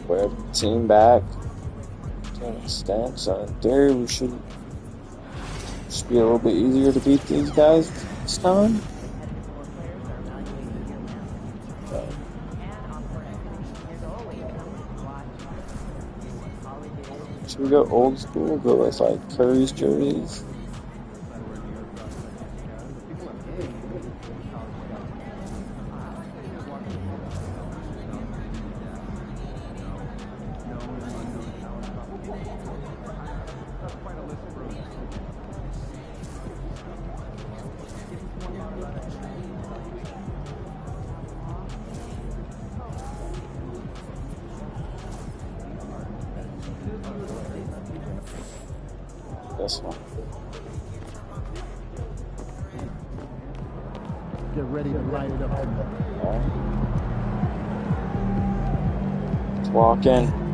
We're team back to an extent, so in theory we should be a little bit easier to beat these guys this time. Should we go old school? Go with like Curry's jerseys? This one. Get ready to light it up. Let's walk in.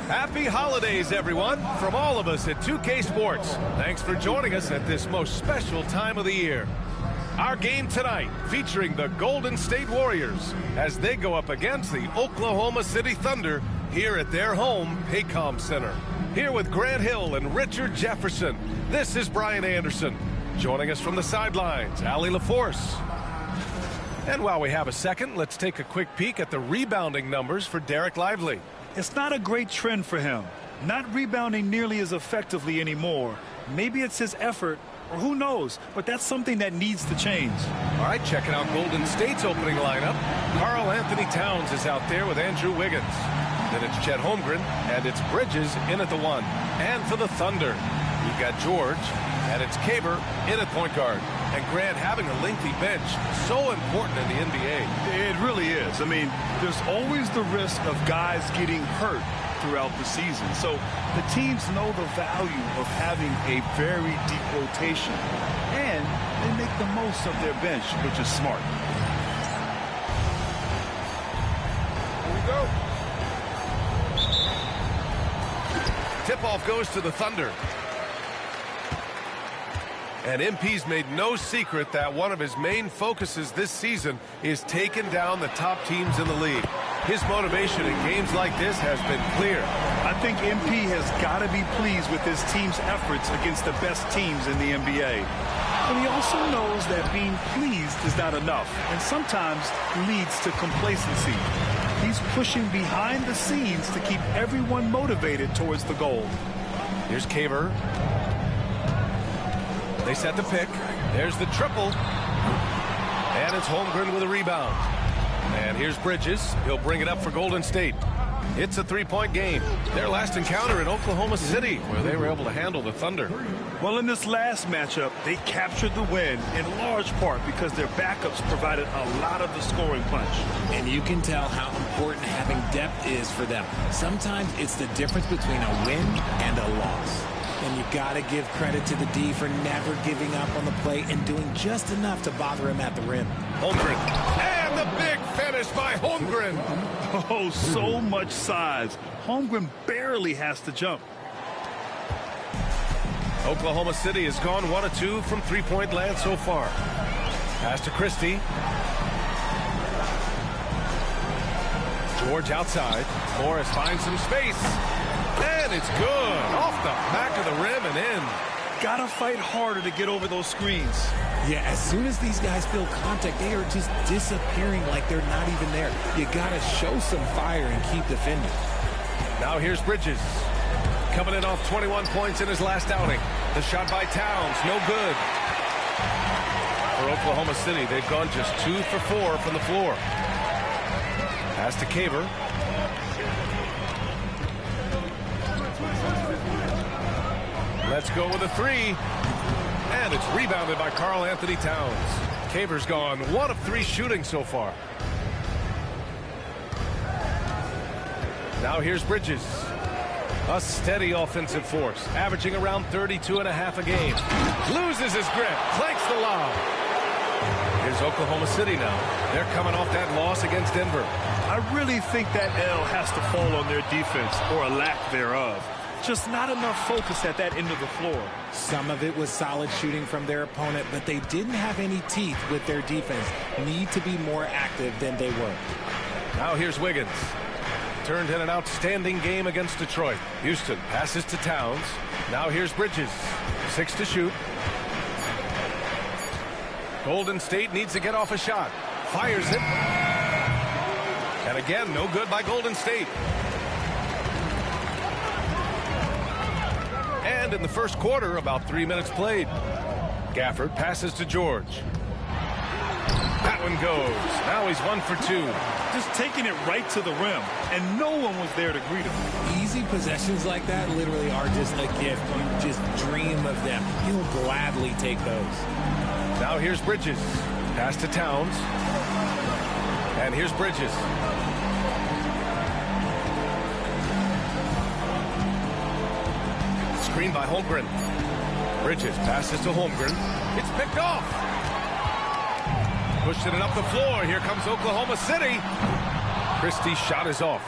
Happy holidays, everyone, from all of us at 2K Sports. Thanks for joining us at this most special time of the year. Our game tonight featuring the Golden State Warriors as they go up against the Oklahoma City Thunder here at their home, Paycom Center. Here with Grant Hill and Richard Jefferson, this is Brian Anderson. Joining us from the sidelines, Allie LaForce. And while we have a second, let's take a quick peek at the rebounding numbers for Derek Lively. It's not a great trend for him. Not rebounding nearly as effectively anymore. Maybe it's his effort, or who knows, but that's something that needs to change. All right, checking out Golden State's opening lineup. Karl Anthony Towns is out there with Andrew Wiggins. Then it's Chet Holmgren, and it's Bridges in at the 1. And for the Thunder, we've got George, and it's Caver in at point guard. And Grant, having a lengthy bench, so important in the NBA. It really is. I mean, there's always the risk of guys getting hurt throughout the season. So the teams know the value of having a very deep rotation. And they make the most of their bench, which is smart. Here we go. Tip-off goes to the Thunder. And MP's made no secret that one of his main focuses this season is taking down the top teams in the league. His motivation in games like this has been clear. I think MP has got to be pleased with his team's efforts against the best teams in the NBA. But he also knows that being pleased is not enough, and sometimes leads to complacency. He's pushing behind the scenes to keep everyone motivated towards the goal. Here's Caver. They set the pick. There's the triple. And it's Holmgren with a rebound. And here's Bridges. He'll bring it up for Golden State. It's a three-point game. Their last encounter in Oklahoma City, where they were able to handle the Thunder. Well, in this last matchup, they captured the win in large part because their backups provided a lot of the scoring punch. And you can tell how important having depth is for them. Sometimes it's the difference between a win and a loss. And you've got to give credit to the D for never giving up on the play and doing just enough to bother him at the rim. Holmgren. And the big finish finished by Holmgren. Oh, so much size. Holmgren barely has to jump. Oklahoma City has gone 1 of 2 from three-point land so far. Pass to Christie. George outside. Morris finds some space. And it's good. Off the back of the rim and in. Gotta fight harder to get over those screens. Yeah, as soon as these guys feel contact, they are just disappearing like they're not even there. You gotta show some fire and keep defending. Now here's Bridges. Coming in off 21 points in his last outing. The shot by Towns, no good. For Oklahoma City, they've gone just 2 for 4 from the floor. Pass to Caver. Let's go with a 3. And it's rebounded by Karl Anthony Towns. Caver's gone 1 of 3 shooting so far. Now here's Bridges. A steady offensive force, averaging around 32.5 a game. Loses his grip, clanks the lob. Here's Oklahoma City now. They're coming off that loss against Denver. I really think that L has to fall on their defense, or a lack thereof. Just not enough focus at that end of the floor. Some of it was solid shooting from their opponent, but they didn't have any teeth with their defense. Need to be more active than they were. Now here's Wiggins. Turned in an outstanding game against Detroit. Houston passes to Towns. Now here's Bridges. 6 to shoot. Golden State needs to get off a shot. Fires it. And again, no good by Golden State. And in the first quarter, about 3 minutes played. Gafford passes to George. That one goes. Now he's 1 for 2. Just taking it right to the rim, and no one was there to greet him. Easy possessions like that literally are just a gift. You just dream of them. He'll gladly take those. Now here's Bridges. Pass to Towns. And here's Bridges. Screen by Holmgren. Bridges passes to Holmgren. It's picked off. Pushing it up the floor. Here comes Oklahoma City. Christie's shot is off.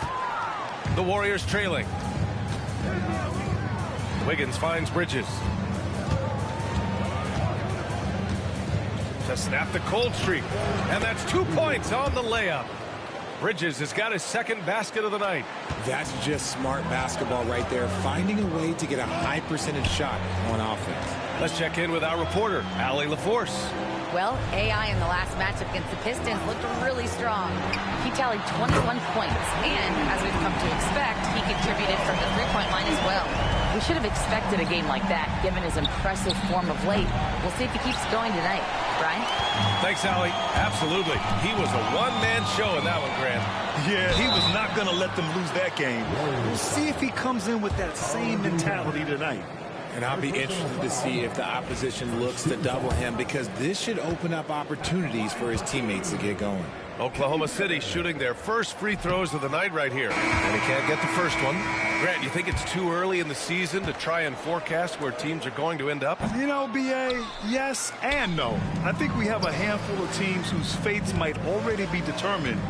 The Warriors trailing. Wiggins finds Bridges. To snap the cold streak. And that's 2 points on the layup. Bridges has got his second basket of the night. That's just smart basketball right there. Finding a way to get a high percentage shot on offense. Let's check in with our reporter, Allie LaForce. Well, AI in the last matchup against the Pistons looked really strong. He tallied 21 points, and as we've come to expect, he contributed from the three-point line as well. We should have expected a game like that, given his impressive form of late. We'll see if he keeps going tonight. Brian? Thanks, Allie. Absolutely. He was a one-man show in that one, Grant. Yeah, he was not going to let them lose that game. We'll see if he comes in with that same mentality tonight. And I'll be interested to see if the opposition looks to double him, because this should open up opportunities for his teammates to get going. Oklahoma City shooting their first free throws of the night right here. And he can't get the first one. Grant, you think it's too early in the season to try and forecast where teams are going to end up? You know, B.A., yes and no. I think we have a handful of teams whose fates might already be determined.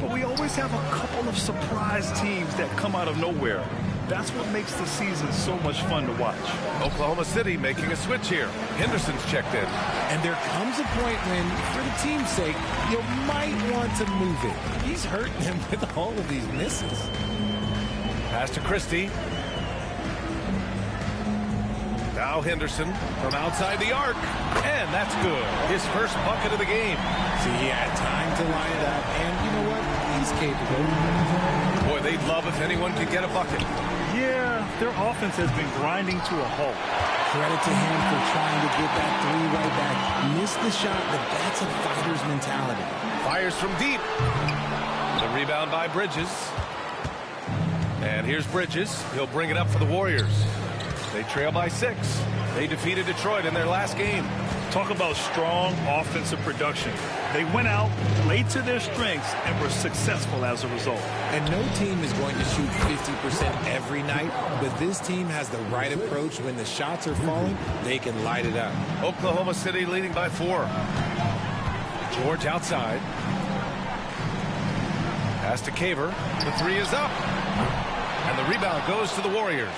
But we always have a couple of surprise teams that come out of nowhere. That's what makes the season so much fun to watch. Oklahoma City making a switch here. Henderson's checked in. And there comes a point when, for the team's sake, you might want to move it. He's hurting them with all of these misses. Pass to Christie. Now Henderson from outside the arc. And that's good. His first bucket of the game. So he had time to line it up. And you know what? He's capable. Boy, they'd love if anyone could get a bucket. Yeah, their offense has been grinding to a halt. Credit to him for trying to get that three right back. Missed the shot, but that's a fighter's mentality. Fires from deep. The rebound by Bridges. And here's Bridges. He'll bring it up for the Warriors. They trail by 6. They defeated Detroit in their last game. Talk about strong offensive production. They went out, played to their strengths, and were successful as a result. And no team is going to shoot 50% every night, but this team has the right approach. When the shots are falling, they can light it up. Oklahoma City leading by 4. George outside. Pass to Caver. The three is up. And the rebound goes to the Warriors.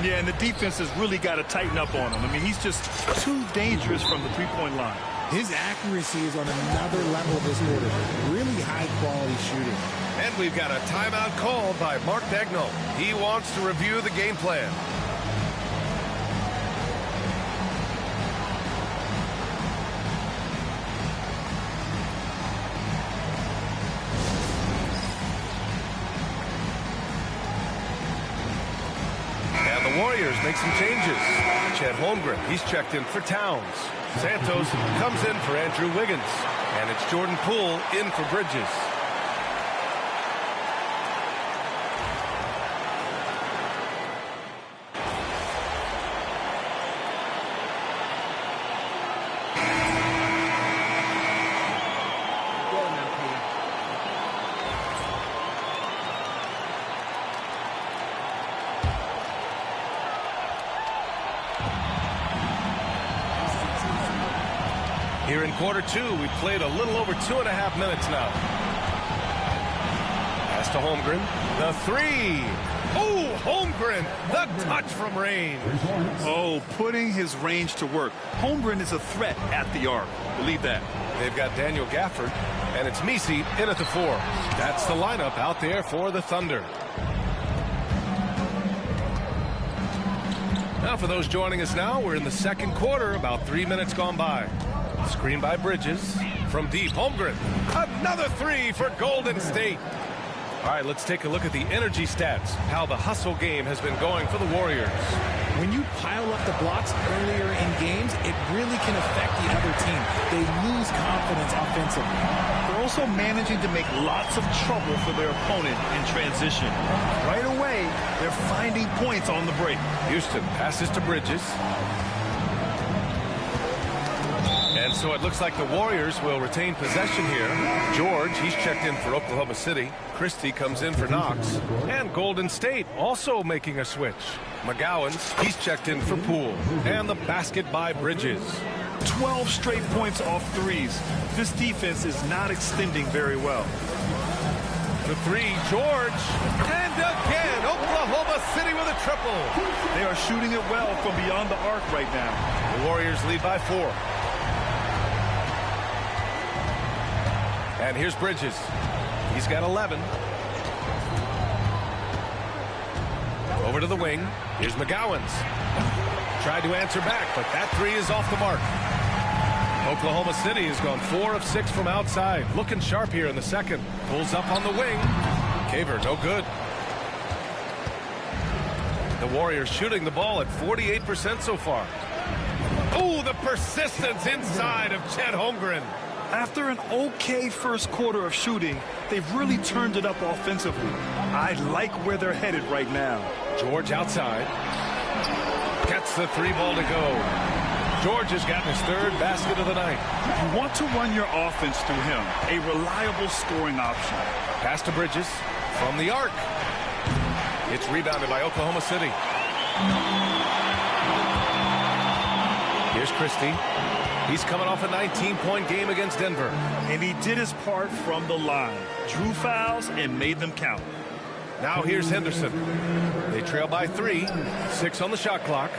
Yeah, and the defense has really got to tighten up on him. I mean, he's just too dangerous from the three-point line. His accuracy is on another level this quarter. Really high-quality shooting. And we've got a timeout called by Mark Dagnall. He wants to review the game plan. And the Warriors make some changes. Chet Holmgren, he's checked in for Towns. Santos comes in for Andrew Wiggins. And it's Jordan Poole in for Bridges. Here in quarter two, we've played a little over 2.5 minutes now. Pass to Holmgren. The three. Oh, Holmgren. The touch from range. Oh, putting his range to work. Holmgren is a threat at the arc. Believe that. They've got Daniel Gafford, and it's Messi in at the 4. That's the lineup out there for the Thunder. Now, for those joining us now, we're in the second quarter, about 3 minutes gone by. Screen by Bridges. From deep, Holmgren. Another three for Golden State. All right, let's take a look at the energy stats, how the hustle game has been going for the Warriors. When you pile up the blocks earlier in games, it really can affect the other team. They lose confidence offensively. They're also managing to make lots of trouble for their opponent in transition. Right away, they're finding points on the break. Houston passes to Bridges. And so it looks like the Warriors will retain possession here. George, he's checked in for Oklahoma City. Christie comes in for Knox. And Golden State also making a switch. McGowan's, he's checked in for Poole. And the basket by Bridges. 12 straight points off threes. This defense is not extending very well. The three, George. And again, Oklahoma City with a triple. They are shooting it well from beyond the arc right now. The Warriors lead by 4. And here's Bridges. He's got 11. Over to the wing. Here's McGowan's. Tried to answer back, but that three is off the mark. Oklahoma City has gone 4 of 6 from outside. Looking sharp here in the second. Pulls up on the wing. Caver, no good. The Warriors shooting the ball at 48% so far. Oh, the persistence inside of Chet Holmgren. After an okay first quarter of shooting, they've really turned it up offensively. I like where they're headed right now. George outside. Gets the three ball to go. George has gotten his 3rd basket of the night. You want to run your offense through him, a reliable scoring option. Pass to Bridges from the arc. It's rebounded by Oklahoma City. Here's Christie. He's coming off a 19-point game against Denver. And he did his part from the line. Drew fouls and made them count. Now here's Henderson. They trail by 3. 6 on the shot clock.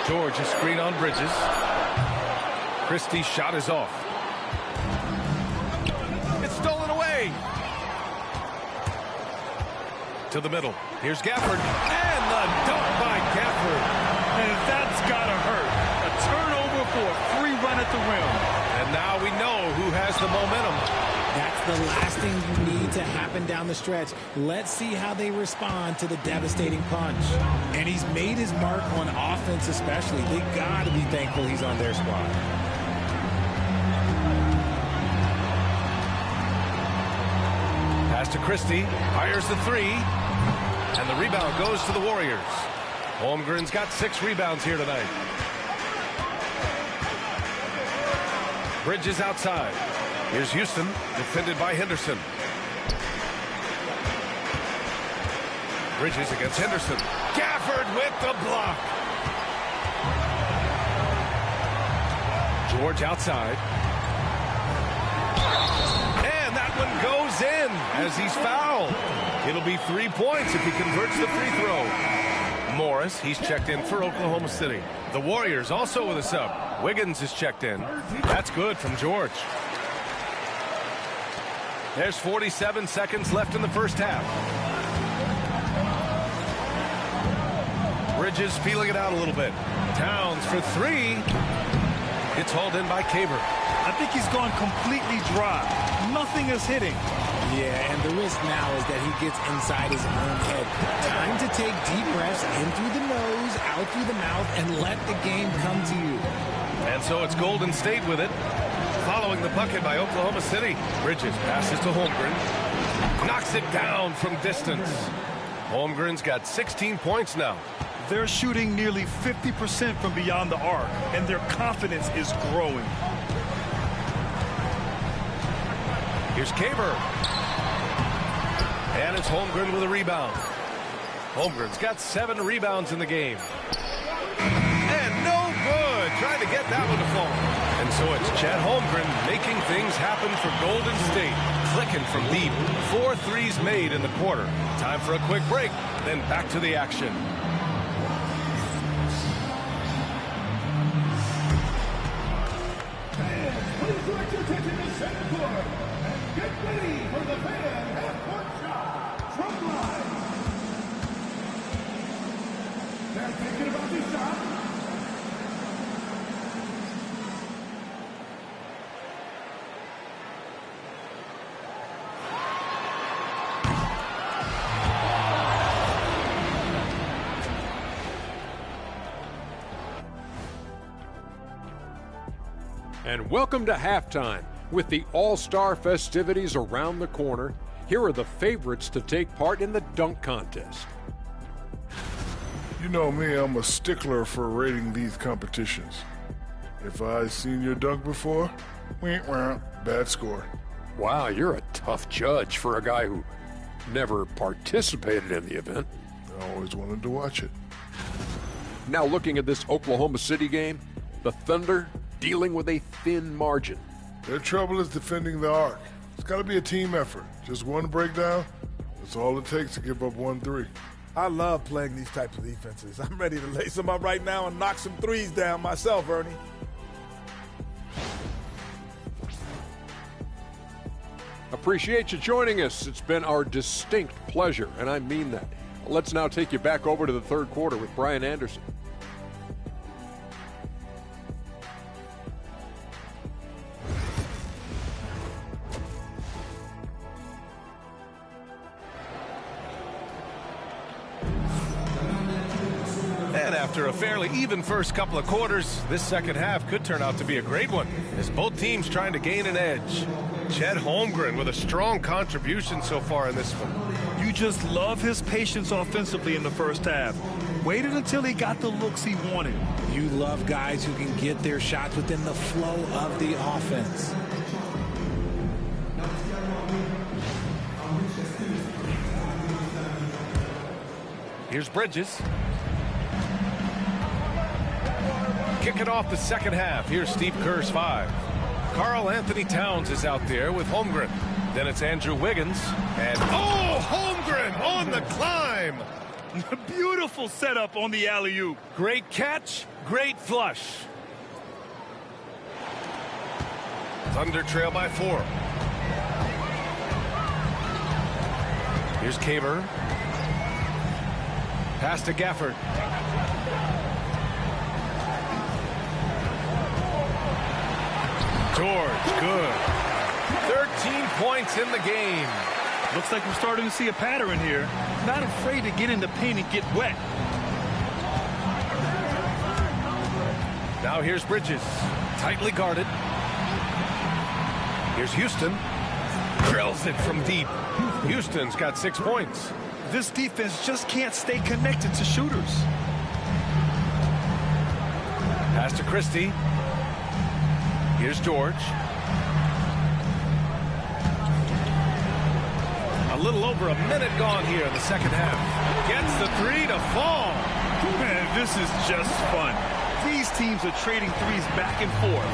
George is screen on Bridges. Christie's shot is off. It's stolen away. To the middle. Here's Gafford. And the dunk by Gafford. And that's got to hurt. A turnover for a free run at the rim. And now we know who has the momentum. That's the last thing you need to happen down the stretch. Let's see how they respond to the devastating punch. And he's made his mark on offense especially. They got to be thankful he's on their squad. Pass to Christie. Fires the three. And the rebound goes to the Warriors. Holmgren's got 6 rebounds here tonight. Bridges outside. Here's Houston, defended by Henderson. Bridges against Henderson. Gafford with the block. George outside. as he's fouled. It'll be 3 points if he converts the free throw. Morris, he's checked in for Oklahoma City. The Warriors also with a sub. Wiggins is checked in. That's good from George. There's 47 seconds left in the first half. Bridges feeling it out a little bit. Towns for three. It's hauled in by Caver. I think he's gone completely dry. Nothing is hitting. Yeah, and the risk now is that he gets inside his own head. Time to take deep breaths in through the nose, out through the mouth, and let the game come to you. And so it's Golden State with it. Following the bucket by Oklahoma City. Bridges passes to Holmgren. Knocks it down from distance. Holmgren's got 16 points now. They're shooting nearly 50% from beyond the arc, and their confidence is growing. Here's Caver. And it's Holmgren with a rebound. Holmgren's got 7 rebounds in the game. And no good. Trying to get that one to fall. And so it's Chet Holmgren making things happen for Golden State. Clicking from deep. 4 threes made in the quarter. Time for a quick break. Then back to the action. And welcome to halftime. With the All-Star festivities around the corner, here are the favorites to take part in the dunk contest. You know me, I'm a stickler for rating these competitions. If I've seen your dunk before, bad score. Wow, you're a tough judge for a guy who never participated in the event. I always wanted to watch it. Now looking at this Oklahoma City game, the Thunder dealing with a thin margin. Their trouble is defending the arc. It's got to be a team effort. Just one breakdown, that's all it takes to give up 1 3. I love playing these types of defenses. I'm ready to lace them up right now and knock some threes down myself, Ernie. Appreciate you joining us. It's been our distinct pleasure, and I mean that. Let's now take you back over to the third quarter with Brian Anderson. And after a fairly even first couple of quarters, this second half could turn out to be a great one, as both teams trying to gain an edge. Chet Holmgren with a strong contribution so far in this one. You just love his patience offensively in the first half. Waited until he got the looks he wanted. You love guys who can get their shots within the flow of the offense. Here's Bridges. Kicking off the second half. Here's Steve Kerr's 5. Karl Anthony Towns is out there with Holmgren. Then it's Andrew Wiggins. And, oh, Holmgren on the climb. Beautiful setup on the alley-oop. Great catch, great flush. Thunder trail by 4. Here's Caver. Pass to Gafford. George, good. 13 points in the game. Looks like we're starting to see a pattern here. Not afraid to get in the paint and get wet. Now here's Bridges. Tightly guarded. Here's Houston. Drills it from deep. Houston's got 6 points. This defense just can't stay connected to shooters. Pass to Christie. Here's George. A little over a minute gone here in the second half. Gets the 3 to fall. Man, this is just fun. These teams are trading threes back and forth.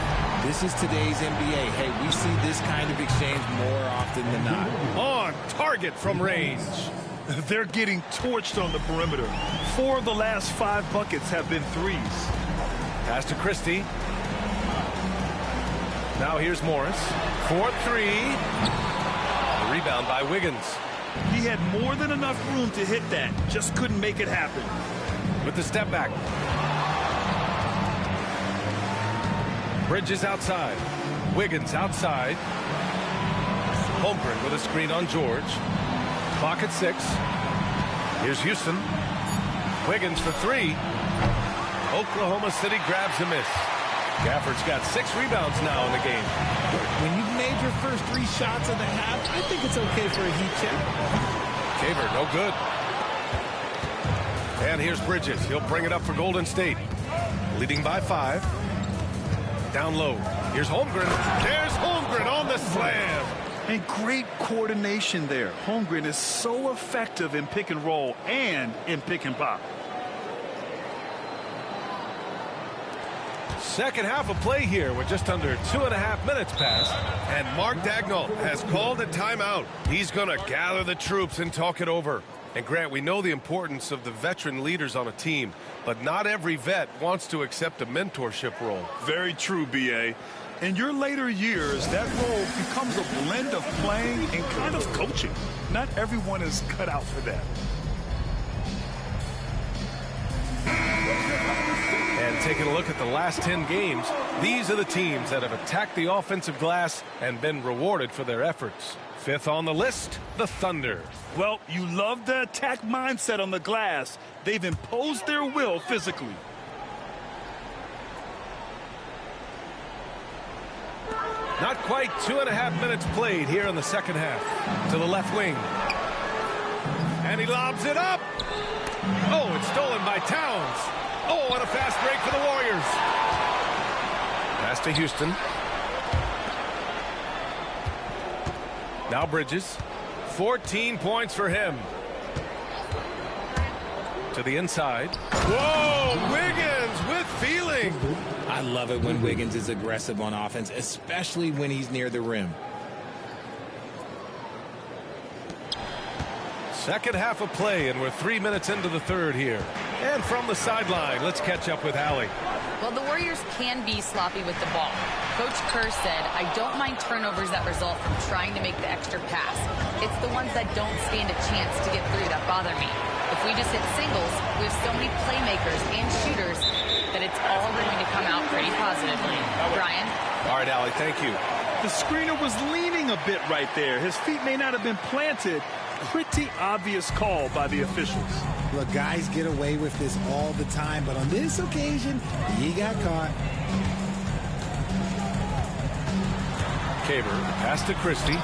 This is today's NBA. Hey, we see this kind of exchange more often than not. On on target from range. They're getting torched on the perimeter. 4 of the last 5 buckets have been threes. Pass to Christie. Now here's Morris. 4-3. The rebound by Wiggins. He had more than enough room to hit that. Just couldn't make it happen. With the step back. Bridges outside. Wiggins outside. Holmgren with a screen on George. Clock at 6. Here's Houston. Wiggins for 3. Oklahoma City grabs a miss. Gafford's got 6 rebounds now in the game. When you've made your first 3 shots of the half, I think it's okay for a heat check. Caver, no good. And here's Bridges. He'll bring it up for Golden State. Leading by 5. Down low. Here's Holmgren. There's Holmgren on the slam. And great coordination there. Holmgren is so effective in pick and roll and in pick and pop. Second half of play here with just under 2.5 minutes passed. And Mark Dagnall has called a timeout. He's going to gather the troops and talk it over. And Grant, we know the importance of the veteran leaders on a team, but not every vet wants to accept a mentorship role. Very true, B.A. In your later years, that role becomes a blend of playing and kind of coaching. Not everyone is cut out for that. And taking a look at the last 10 games, these are the teams that have attacked the offensive glass and been rewarded for their efforts. 5th on the list, the Thunder. Well, you love the attack mindset on the glass. They've imposed their will physically. Not quite 2.5 minutes played here in the second half. To the left wing. And he lobs it up. Oh, it's stolen by Towns. Oh, what a fast break for the Warriors. Pass to Houston. Now Bridges. 14 points for him. To the inside. Whoa, Wiggins with feeling. I love it when Wiggins is aggressive on offense, especially when he's near the rim. Second half of play, and we're 3 minutes into the third here. And from the sideline, let's catch up with Allie. Well, the Warriors can be sloppy with the ball. Coach Kerr said, I don't mind turnovers that result from trying to make the extra pass. It's the ones that don't stand a chance to get through that bother me. If we just hit singles, we have so many playmakers and shooters that it's all going to come out pretty positively. Brian? All right, Allie, thank you. The screener was leaning a bit right there. His feet may not have been planted. Pretty obvious call by the officials. Look, guys get away with this all the time, but on this occasion, he got caught. Caver, pass to Christie.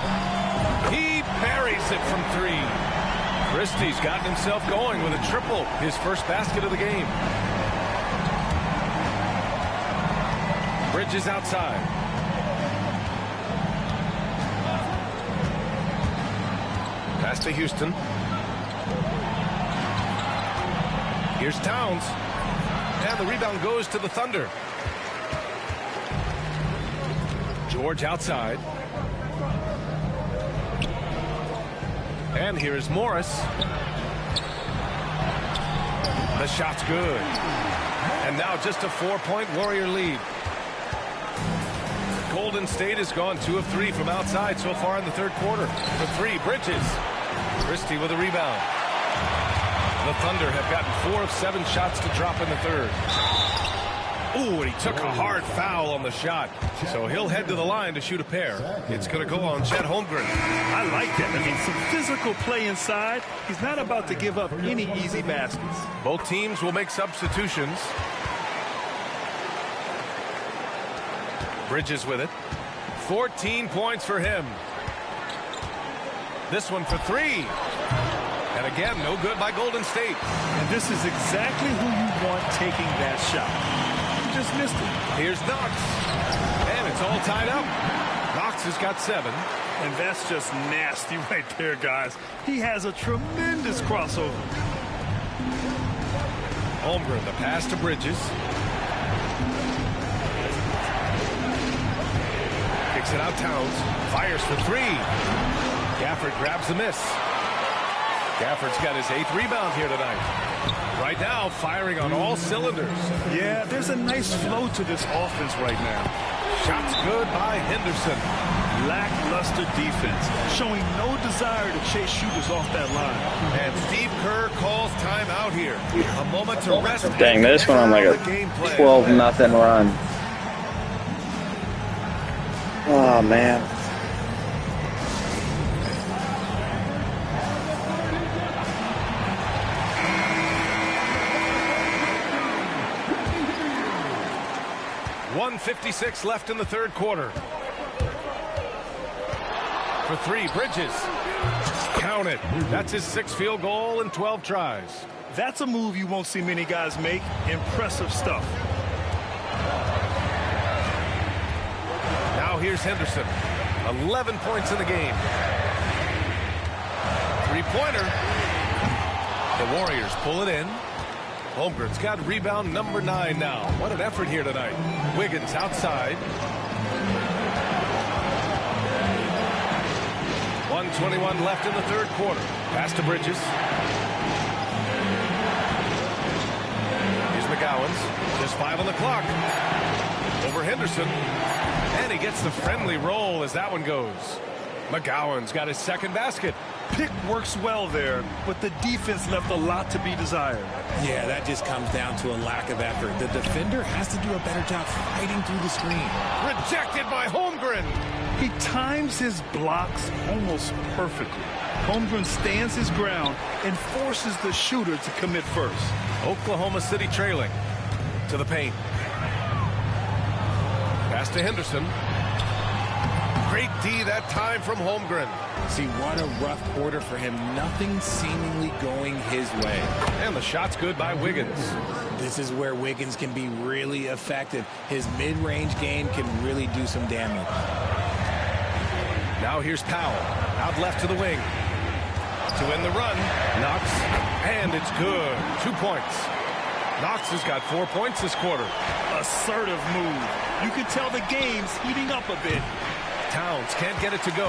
He parries it from 3. Christie's gotten himself going with a triple, his first basket of the game. Bridges outside. Pass to Houston. Here's Towns. And the rebound goes to the Thunder. George outside. And here's Morris. The shot's good. And now just a 4-point Warrior lead. Golden State has gone 2 of 3 from outside so far in the third quarter. For 3, Bridges. Christie with a rebound. The Thunder have gotten 4 of 7 shots to drop in the third. Ooh, and he took a hard foul on the shot. So he'll head to the line to shoot a pair. It's going to go on Chet Holmgren. I like that. I mean, some physical play inside. He's not about to give up any easy baskets. Both teams will make substitutions. Bridges with it. 14 points for him. This one for 3. And again, no good by Golden State. And this is exactly who you want taking that shot. He just missed it. Here's Knox. And it's all tied up. Knox has got 7. And that's just nasty right there, guys. He has a tremendous crossover. Holmgren, the pass to Bridges. Kicks it out, Towns. Fires for 3. Gafford grabs the miss. Gafford's got his 8th rebound here tonight. Right now, firing on all cylinders. Yeah, there's a nice flow to this offense right now. Shots good by Henderson. Lackluster defense, showing no desire to chase shooters off that line. And Steve Kerr calls timeout here. A moment to rest. Dang, this one on like a 12-0 run. Oh, man. .156 left in the third quarter. For 3, Bridges. Count it. That's his 6th field goal in 12 tries. That's a move you won't see many guys make. Impressive stuff. Now here's Henderson. 11 points in the game. 3-pointer. The Warriors pull it in. Holmgren's got rebound number 9 now. What an effort here tonight. Wiggins outside. 1:21 left in the third quarter. Pass to Bridges. Here's McGowan's. Just 5 on the clock. Over Henderson. And he gets the friendly roll as that one goes. McGowan's got his 2nd basket. Pick works well there, but the defense left a lot to be desired. Yeah, that just comes down to a lack of effort. The defender has to do a better job fighting through the screen. Rejected by Holmgren. He times his blocks almost perfectly. Holmgren stands his ground and forces the shooter to commit first. Oklahoma City trailing to the paint. Pass to Henderson. Great D that time from Holmgren. See, what a rough quarter for him. Nothing seemingly going his way. And the shot's good by Wiggins. This is where Wiggins can be really effective. His mid-range game can really do some damage. Now here's Powell. Out left to the wing. To win the run. Knox. And it's good. 2 points. Knox has got 4 points this quarter. Assertive move. You can tell the game's heating up a bit. Towns can't get it to go.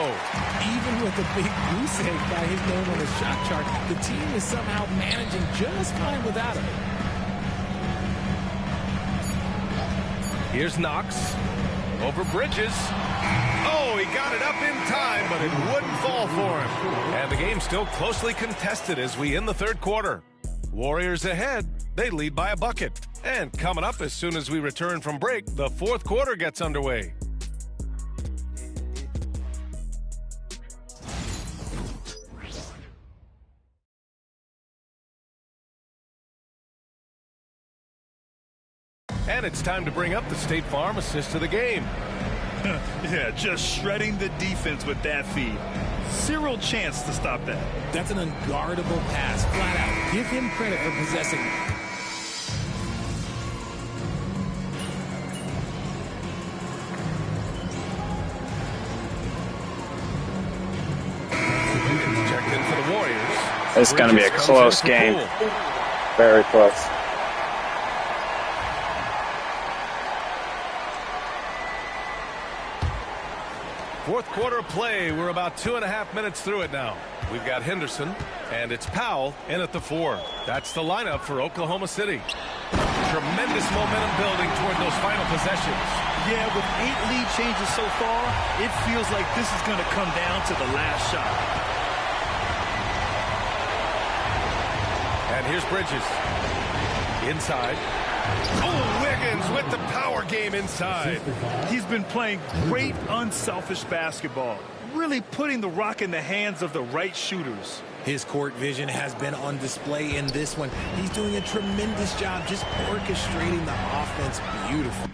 Even with a big goose egg by his name on the shot chart, the team is somehow managing just fine without him. Here's Knox. Over Bridges. Oh, he got it up in time, but it wouldn't fall for him. And the game's still closely contested as we end the third quarter. Warriors ahead. They lead by a bucket. And coming up as soon as we return from break, the fourth quarter gets underway. And it's time to bring up the State Farm assist of the game. Yeah, just shredding the defense with that feed. Zero chance to stop that. That's an unguardable pass, flat out. Give him credit for possessing. Wiggins checked in for the Warriors. It's going to be a close game. Very close. Fourth quarter play. We're about 2.5 minutes through it now. We've got Henderson, and it's Powell in at the 4. That's the lineup for Oklahoma City. Tremendous momentum building toward those final possessions. Yeah, with 8 lead changes so far, it feels like this is going to come down to the last shot. And here's Bridges. Inside. Oh, Wiggins with the power game inside. He's been playing great unselfish basketball, really putting the rock in the hands of the right shooters. His court vision has been on display in this one. He's doing a tremendous job just orchestrating the offense beautifully.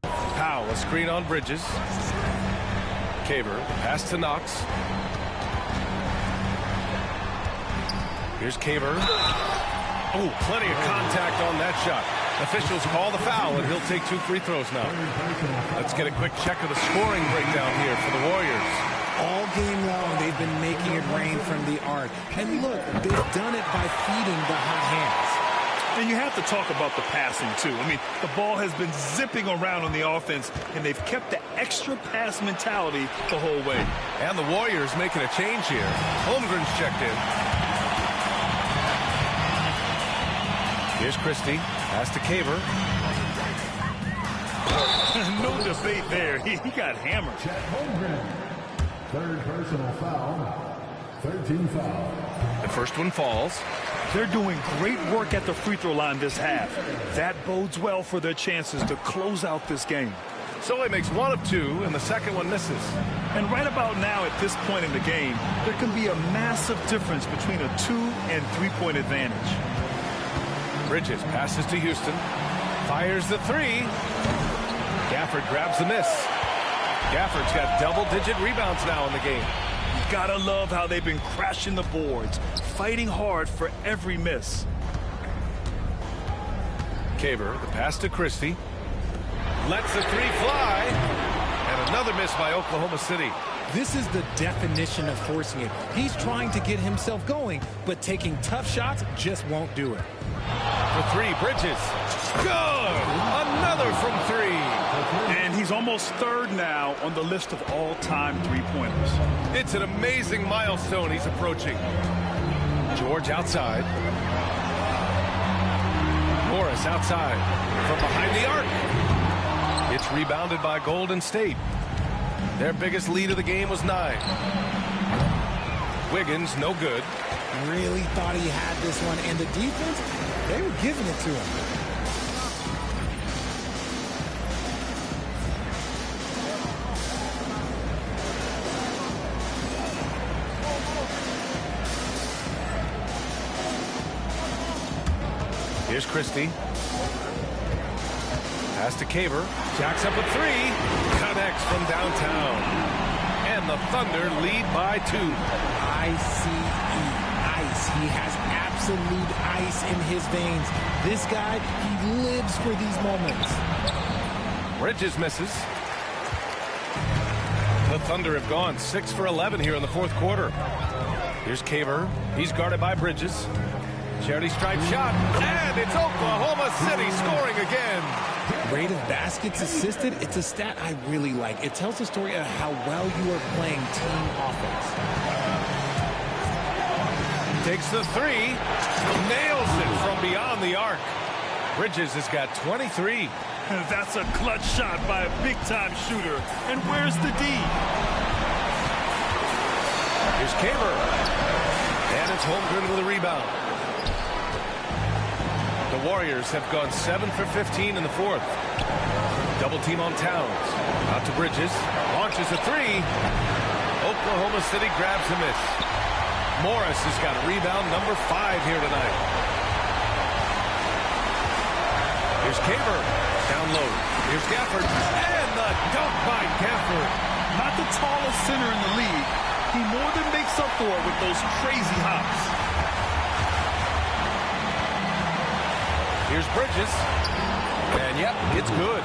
Powell, a screen on Bridges. Caver, pass to Knox. Here's Caver. Oh, plenty of contact on that shot. Officials call the foul, and he'll take 2 free throws now. Let's get a quick check of the scoring breakdown here for the Warriors. All game long, they've been making it rain from the arc. And look, they've done it by feeding the hot hands. And you have to talk about the passing, too. I mean, the ball has been zipping around on the offense, and they've kept the extra pass mentality the whole way. And the Warriors making a change here. Holmgren's checked in. Here's Christie. Pass to Caver. No debate there. He got hammered. Chet Holmgren. Third personal foul. 13 foul. The first one falls. They're doing great work at the free throw line this half. That bodes well for their chances to close out this game. So he makes 1 of 2, and the second one misses. And right about now, at this point in the game, there can be a massive difference between a 2- and 3-point advantage. Bridges passes to Houston. Fires the 3. Gafford grabs the miss. Gafford's got double-digit rebounds now in the game. You gotta love how they've been crashing the boards, fighting hard for every miss. Caver, the pass to Christie. Lets the 3 fly. And another miss by Oklahoma City. This is the definition of forcing it. He's trying to get himself going, but taking tough shots just won't do it. For 3, Bridges. Good! Another from 3. And he's almost third now on the list of all-time three-pointers. It's an amazing milestone he's approaching. George outside. Morris outside. From behind the arc. It's rebounded by Golden State. Their biggest lead of the game was 9. Wiggins, no good. Really thought he had this one, and the defense, they were giving it to him. Here's Christie. Pass to Caver. Jacks up a 3. Connects from downtown. And the Thunder lead by 2. I-C-E, ice. He has absolute ice in his veins. This guy, he lives for these moments. Bridges misses. The Thunder have gone 6 for 11 here in the fourth quarter. Here's Caver. He's guarded by Bridges. Charity stripe shot, and it's Oklahoma City scoring again. Rate of baskets assisted, it's a stat I really like. It tells the story of how well you are playing team offense. Takes the 3, nails it from beyond the arc. Bridges has got 23. That's a clutch shot by a big-time shooter. And where's the D? Here's Caver. And it's Holmgren with a rebound. The Warriors have gone 7 for 15 in the fourth. Double team on Towns. Out to Bridges. Launches a 3. Oklahoma City grabs a miss. Morris has got a rebound number 5 here tonight. Here's Caver. Down low. Here's Gafford. And the dunk by Gafford. Not the tallest center in the league. He more than makes up for it with those crazy hops. Here's Bridges. And yep, it's good.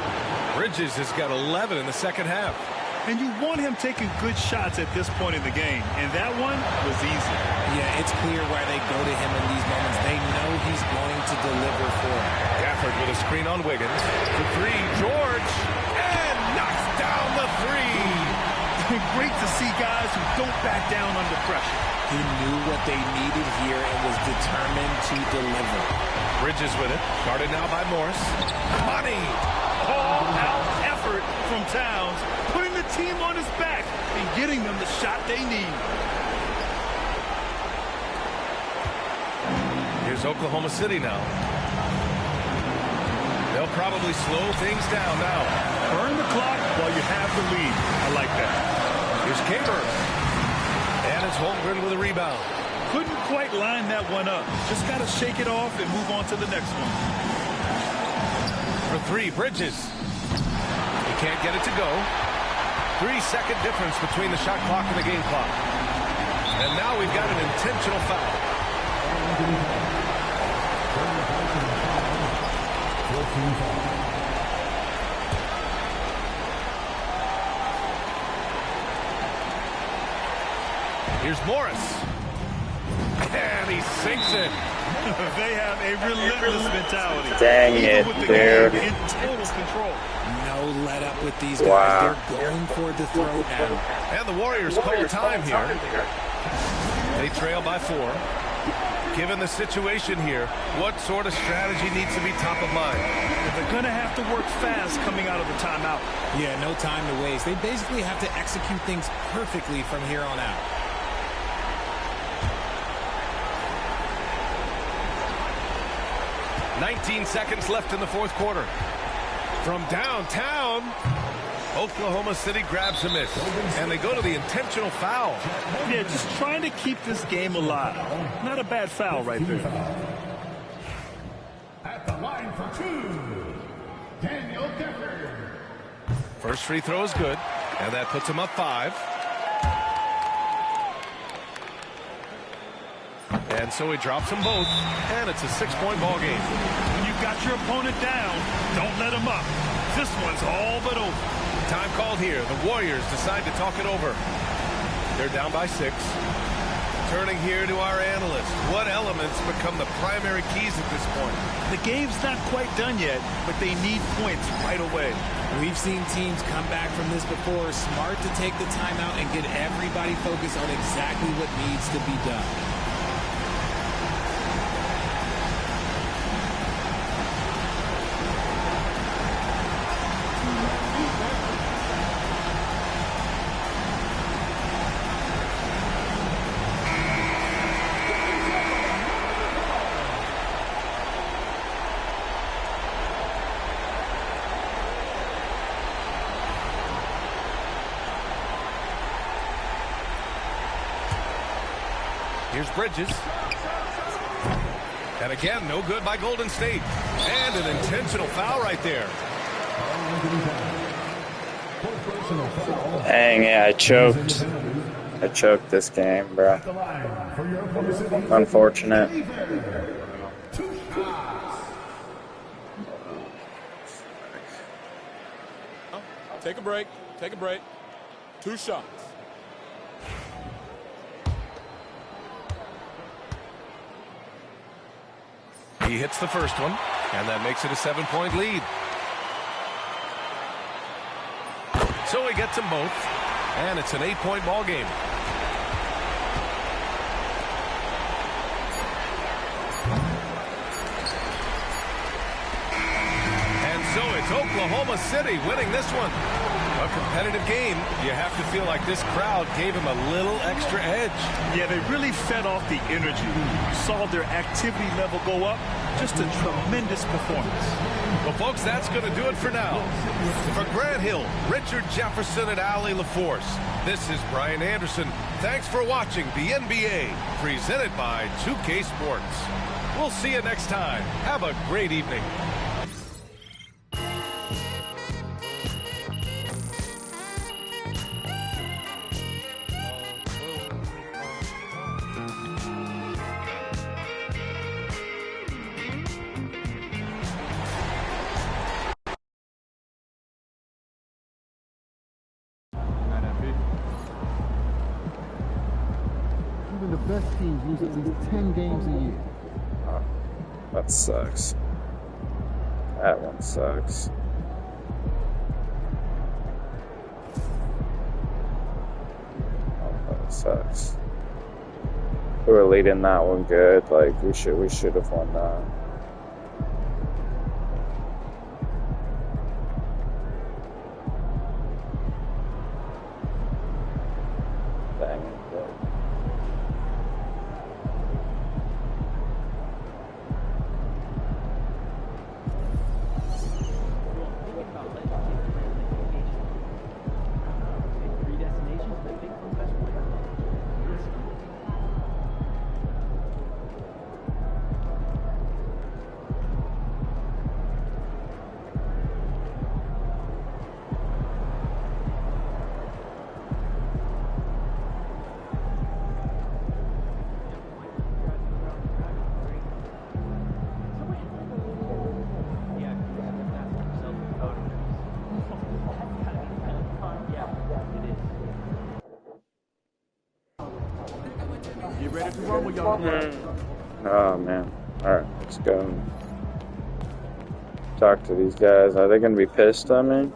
Bridges has got 11 in the second half. And you want him taking good shots at this point in the game. And that one was easy. Yeah, it's clear why they go to him in these moments. They know he's going to deliver for them. Gafford with a screen on Wiggins. The 3, George. And knocks down the 3. Great to see guys who don't back down under pressure. He knew what they needed here and was determined to deliver. Bridges with it. Guarded now by Morris. Money. All-out effort from Towns, putting the team on his back and getting them the shot they need. Here's Oklahoma City now. They'll probably slow things down now. Burn the clock while you have the lead. I like that. Here's Caver. And it's Holmgren with a rebound. Couldn't quite line that one up. Just got to shake it off and move on to the next one. For 3, Bridges. He can't get it to go. 3-second difference between the shot clock and the game clock. And now we've got an intentional foul. Here's Morris. And he sinks it. They have a relentless mentality. Dang Even it, with the dude. game in total control. No let up with these guys. Wow. They're going for the throat now. And the Warriors call time here. They trail by 4. Given the situation here, what sort of strategy needs to be top of mind? They're going to have to work fast coming out of the timeout. Yeah, no time to waste. They basically have to execute things perfectly from here on out. "19 seconds left in the fourth quarter. From downtown, Oklahoma City grabs a miss, and they go to the intentional foul. Yeah, just trying to keep this game alive. Not a bad foul right there. At the line for 2, Daniel Decker. First free throw is good, and that puts him up 5. And so he drops them both, and it's a 6-point ball game. When you've got your opponent down, don't let him up. This one's all but over. Time called here. The Warriors decide to talk it over. They're down by 6. Turning here to our analyst. What elements become the primary keys at this point? The game's not quite done yet, but they need points right away. We've seen teams come back from this before. Smart to take the timeout and get everybody focused on exactly what needs to be done. Here's Bridges. And again, no good by Golden State. And an intentional foul right there. Dang it, I choked. I choked this game, bro. Unfortunate. Take a break. Take a break. 2 shots. He hits the first one, and that makes it a 7-point lead. So he gets them both, and it's an 8-point ball game. And so it's Oklahoma City winning this one. A competitive game. You have to feel like this crowd gave him a little extra edge. Yeah, they really fed off the energy. You saw their activity level go up. Just a tremendous performance. Well, folks, that's going to do it for now. For Grant Hill, Richard Jefferson, and Allie LaForce, this is Brian Anderson. Thanks for watching the NBA, presented by 2K Sports. We'll see you next time. Have a great evening. Even the best teams lose at least 10 games a year. That sucks. That one sucks. Oh, that sucks. We were leading that one good. Like we should have won that. Dang it. Get ready to rumble, young blood. Oh, man. Alright, let's go talk to these guys. Are they going to be pissed at me?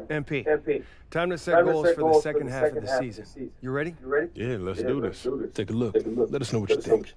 MP, time to set goals for the second half of the season. You ready? Yeah, let's do this. Take a look. Let us know what you think.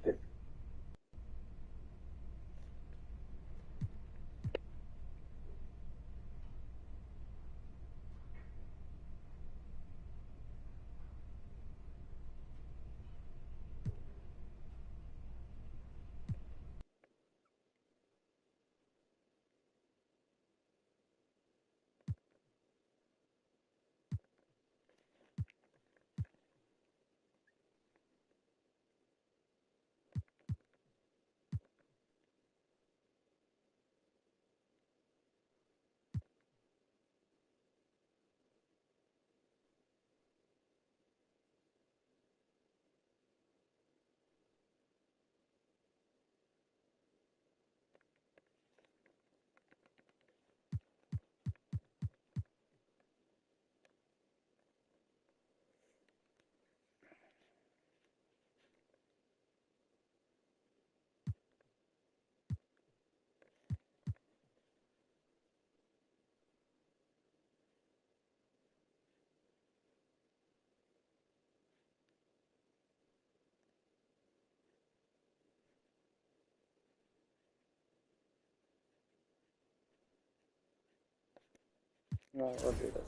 No, we'll do this.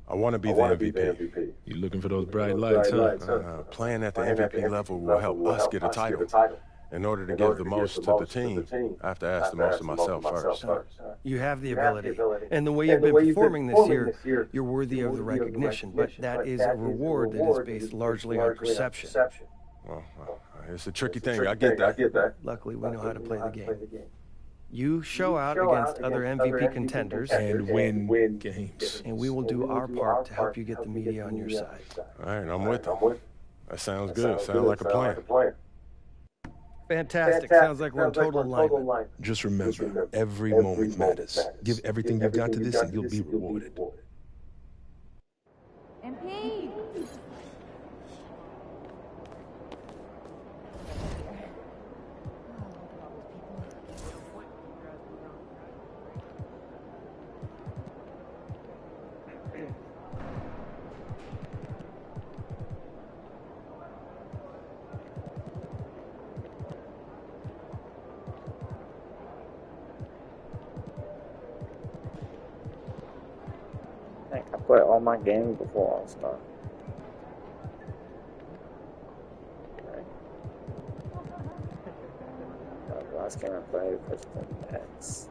I want to be the MVP. You looking for those bright lights, huh? Playing at the MVP level will help us get a title. In order to give the most to the team, I have to ask the most of myself first. You have the ability. And the way you've been performing this year, you're worthy of the recognition. But that is a reward that is based largely on perception. Well, it's a tricky thing. I get that. Luckily, we know how to play the game. You show out against other MVP contenders And win games. and we will do our part to help you get the media on your side. All right, I'm with them. That sounds good. Sounds like a plan. Fantastic. Sounds like we're in total alignment. Just remember, every moment matters. Give everything you've got to this and you'll be rewarded. MP! I play all my games before I start. Okay. The last game I played was the X.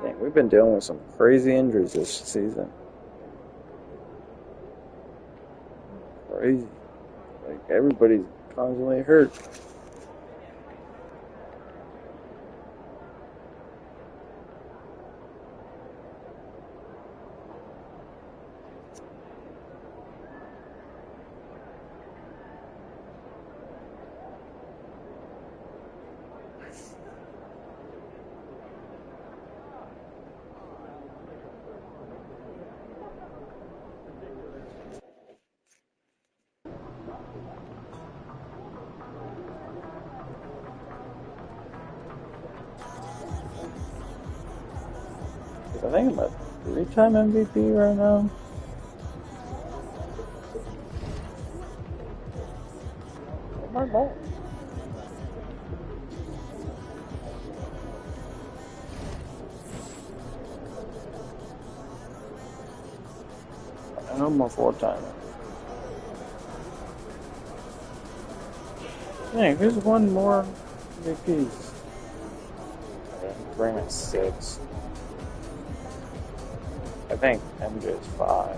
Dang, we've been dealing with some crazy injuries this season. Crazy. Like, everybody's constantly hurt. I think I'm a 3-time MVP right now. Oh my God. No more 4-timer. Dang, who's one more MVPs? Bring it 6. I think MJ is 5.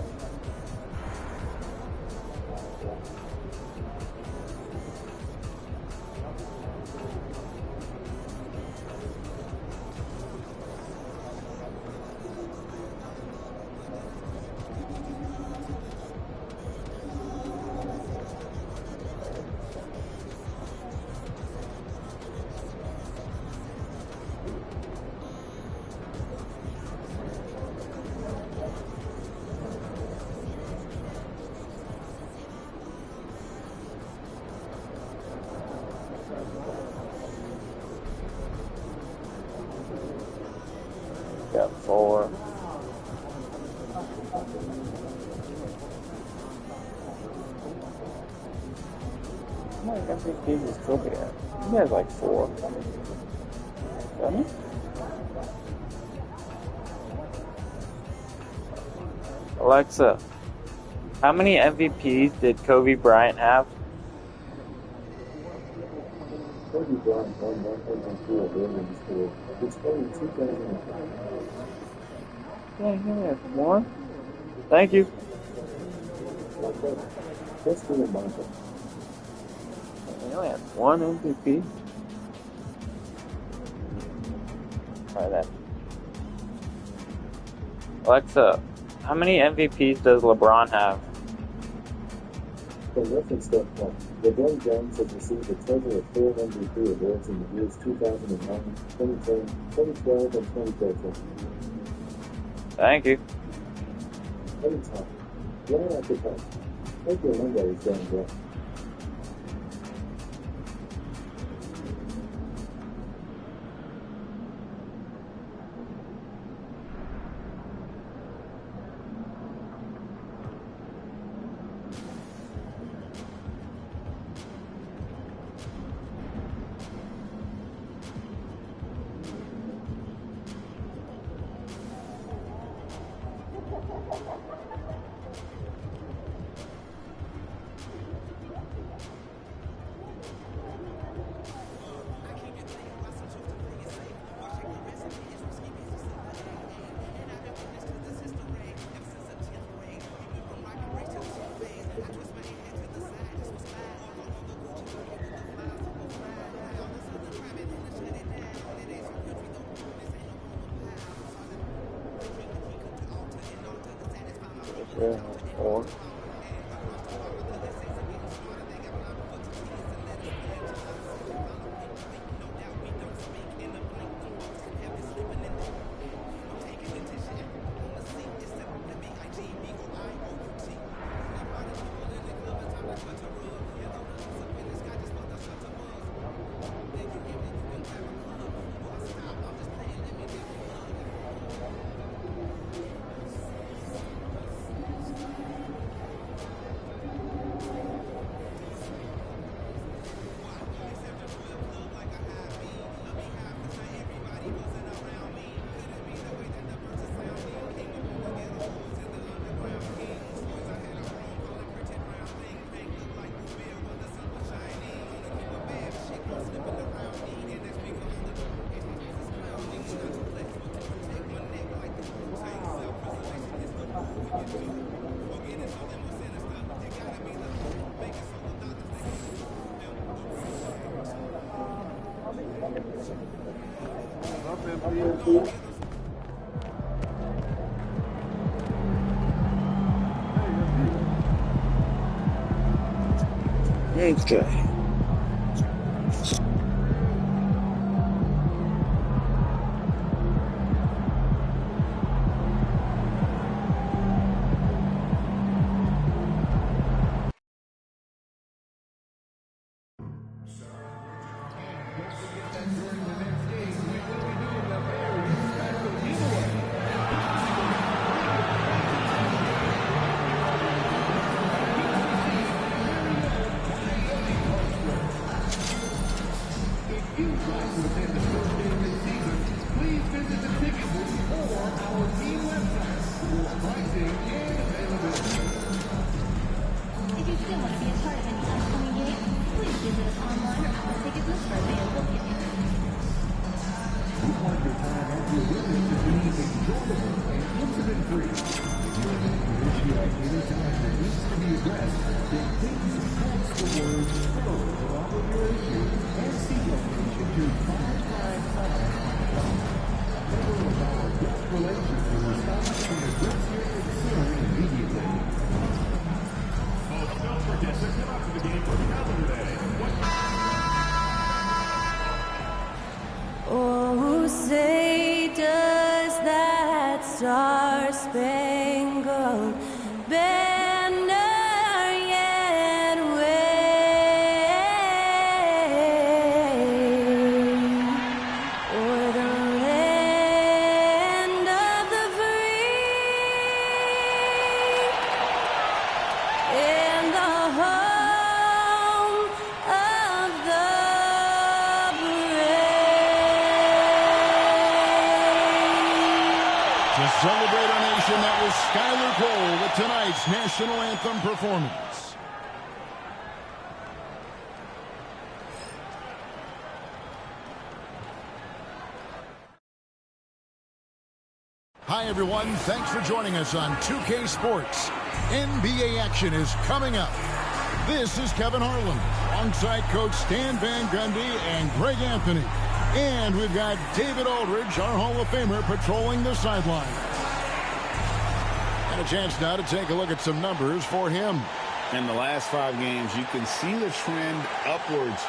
Got 4. How many MVPs does Kobe have? He has like 4. Doesn't he? Alexa, how many MVPs did Kobe Bryant have? Kobe Bryant won 104 Williams for his only 2005. Yeah, he only has 1. Thank you. That's the reminder. He only has 1 MVP. Try that. Alexa, how many MVPs does LeBron have? For reference standpoint, LeBron James has received a total of 4 MVP awards in the years 2009, 2010, 2012, and 2013. Thank you. Anytime. When I could help. Hope your Monday is going well. Or Okay. Star-Spangled Banner yet wave o'er the land of the free and the home of the To celebrate our nation, that was Skylar Cole with tonight's national anthem performance. Hi, everyone. Thanks for joining us on 2K Sports. NBA action is coming up. This is Kevin Harlan alongside Coach Stan Van Gundy and Greg Anthony. And we've got David Aldridge, our Hall of Famer, patrolling the sidelines. And a chance now to take a look at some numbers for him. In the last 5 games, you can see the trend upwards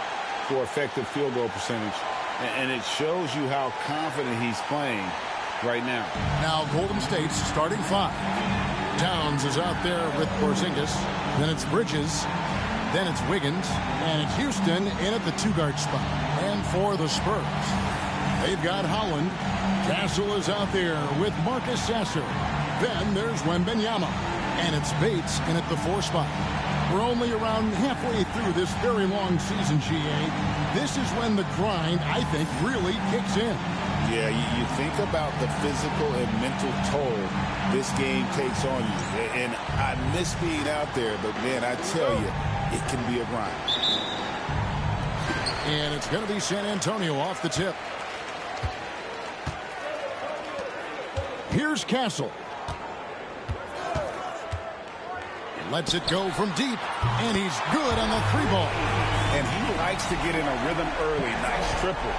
for effective field goal percentage. And it shows you how confident he's playing right now. Now Golden State's starting 5. Towns is out there with Porzingis. Then it's Bridges. Then it's Wiggins. And it's Houston in at the 2-guard spot. And for the Spurs, they've got Holland. Castle is out there with Marcus Sasser. Then there's Wembanyama. And it's Bates in at the 4 spot. We're only around halfway through this very long season, GA. This is when the grind, I think, really kicks in. Yeah, you think about the physical and mental toll this game takes on you. And I miss being out there, but, man, I tell you, it can be a grind. And it's going to be San Antonio off the tip. Here's Castle. Lets it go from deep, and he's good on the 3-ball. And he likes to get in a rhythm early. Nice triple.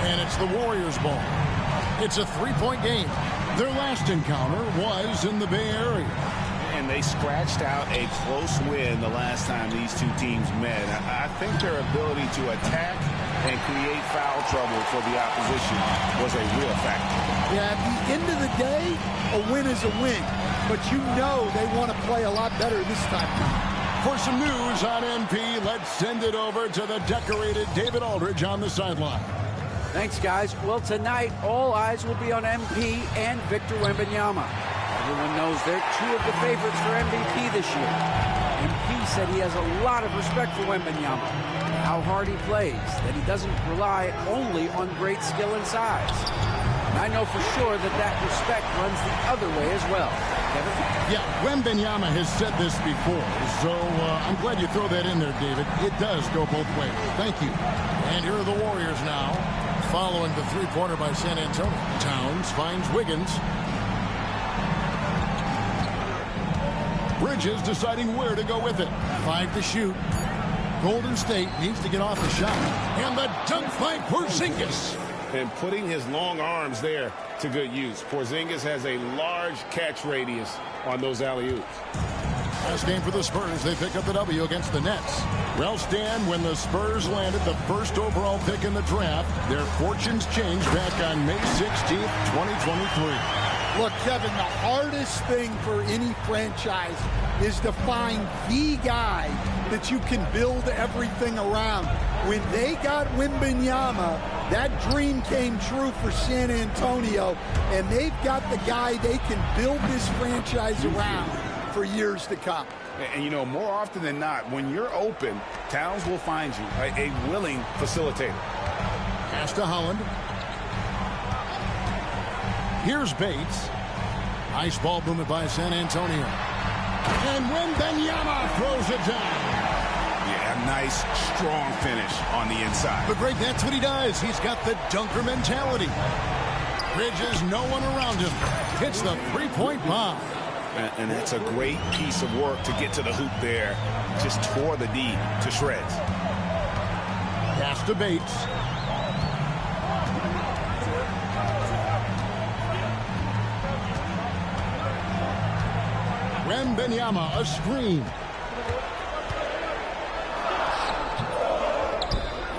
And it's the Warriors' ball. It's a 3-point game. Their last encounter was in the Bay Area. And they scratched out a close win the last time these two teams met. I think their ability to attack and create foul trouble for the opposition was a real factor. Yeah, at the end of the day, a win is a win. But you know they want to play a lot better this time. For some news on MP, let's send it over to the decorated David Aldridge on the sideline. Thanks, guys. Well, tonight, all eyes will be on MP and Victor Wembanyama. Everyone knows they're 2 of the favorites for MVP this year. MP said he has a lot of respect for Wembanyama, how hard he plays, that he doesn't rely only on great skill and size. And I know for sure that respect runs the other way as well. Kevin? Yeah, Wembanyama has said this before, so I'm glad you throw that in there, David. It does go both ways. Thank you. And here are the Warriors now, following the 3-pointer by San Antonio. Towns finds Wiggins. Bridges deciding where to go with it. 5 to shoot. Golden State needs to get off the shot. And the dunk by Porzingis. And putting his long arms there to good use. Porzingis has a large catch radius on those alley-oops. Last game for the Spurs, they pick up the W against the Nets. Well, Stan, when the Spurs landed the first overall pick in the draft, their fortunes changed back on May 16th, 2023. Look, Kevin, the hardest thing for any franchise is to find the guy that you can build everything around. When they got Wembanyama, that dream came true for San Antonio, and they've got the guy they can build this franchise around for years to come. And, you know, more often than not, when you're open, Towns will find you a willing facilitator. Pass to Holland. Here's Bates. Nice ball movement by San Antonio. And Wembanyama throws it down. Yeah, a nice, strong finish on the inside. But Greg, that's what he does. He's got the dunker mentality. Bridges, no one around him. Hits the 3-point bomb. And that's a great piece of work to get to the hoop there. Just tore the D to shreds. Pass to Bates. Wembanyama, a screen.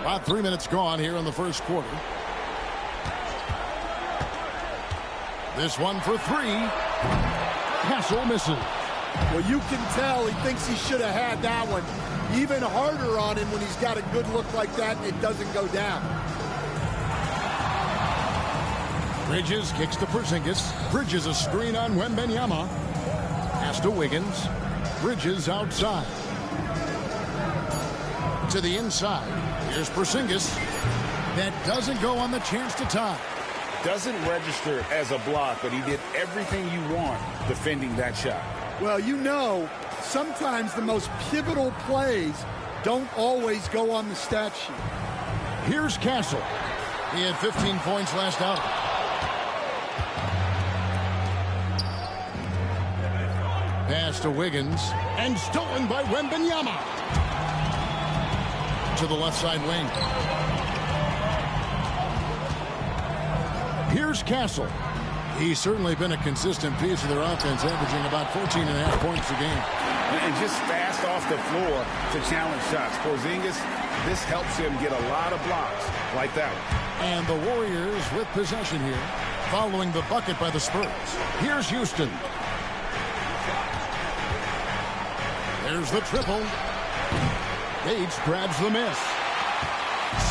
About 3 minutes gone here in the first quarter. This one for 3. Castle misses. Well, you can tell he thinks he should have had that one. Even harder on him when he's got a good look like that and it doesn't go down. Bridges kicks to Porzingis. Bridges a screen on Wembanyama. Pass to Wiggins. Bridges outside. To the inside. Here's Porzingis. That doesn't go on the chance to tie. Doesn't register as a block, but he did everything you want defending that shot. Well, you know, sometimes the most pivotal plays don't always go on the stat sheet. Here's Castle. He had 15 points last outing. Pass to Wiggins, and stolen by Wembanyama. To the left side wing. Here's Castle. He's certainly been a consistent piece of their offense, averaging about 14.5 points a game. And just fast off the floor to challenge shots. Porzingis, this helps him get a lot of blocks like that one. And the Warriors with possession here, following the bucket by the Spurs. Here's Houston. There's the triple. Bates grabs the miss.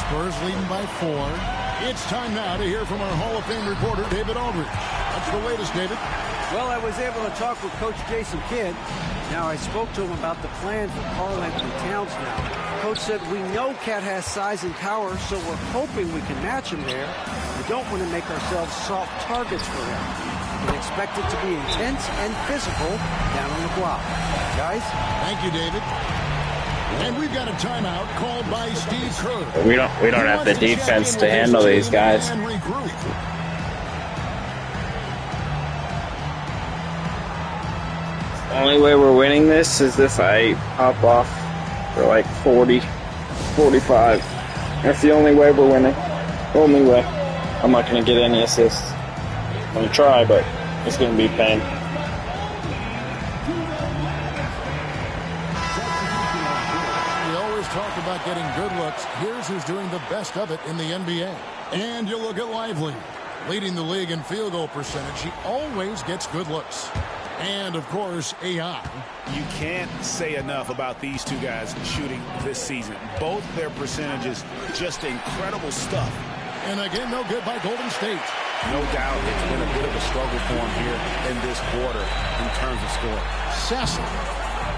Spurs leading by 4. It's time now to hear from our Hall of Fame reporter, David Aldridge. What's the latest, David? Well, I was able to talk with Coach Jason Kidd. Now, I spoke to him about the plan for Karl-Anthony Towns now. Coach said, we know Cat has size and power, so we're hoping we can match him there. We don't want to make ourselves soft targets for him. We can expect it to be intense and physical down on the block. Guys? Thank you, David. And we've got a timeout called by Steve Kerr. We don't have the defense to handle these guys. The only way we're winning this is if I pop off for like 40, 45. That's the only way we're winning. Only way. I'm not going to get any assists. I'm going to try, but it's going to be pain. Talk about getting good looks. Here's who's doing the best of it in the NBA. And you look at Lively, leading the league in field goal percentage. He always gets good looks. And, of course, AI. You can't say enough about these two guys shooting this season. Both their percentages, just incredible stuff. And again, no good by Golden State. No doubt it's been a bit of a struggle for him here in this quarter in terms of scoring. Sasser.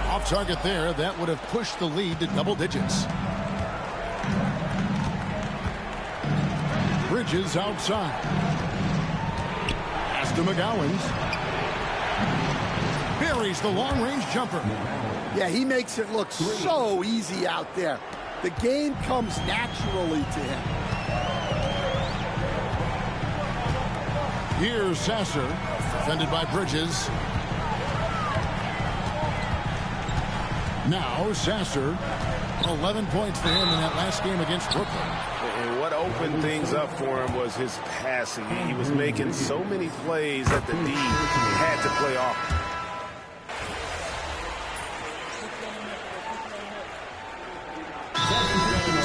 Off target there, that would have pushed the lead to double digits. Bridges outside. Pass to McGowan. Buries the long-range jumper. Yeah, he makes it look so easy out there. The game comes naturally to him. Here's Sasser, defended by Bridges. Now Sasser, 11 points for him in that last game against Brooklyn. And what opened things up for him was his passing. He was making so many plays that the D had to play off.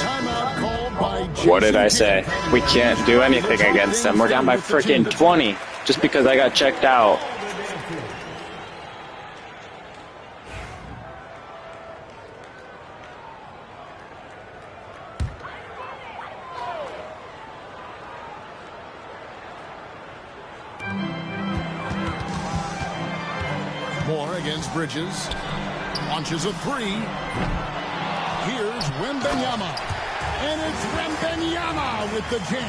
Timeout called by Jason. What did I say? We can't do anything against them. We're down by freaking 20 just because I got checked out. Moore against Bridges. Launches a 3. Here's Wembanyama. And it's Wembanyama with the jam.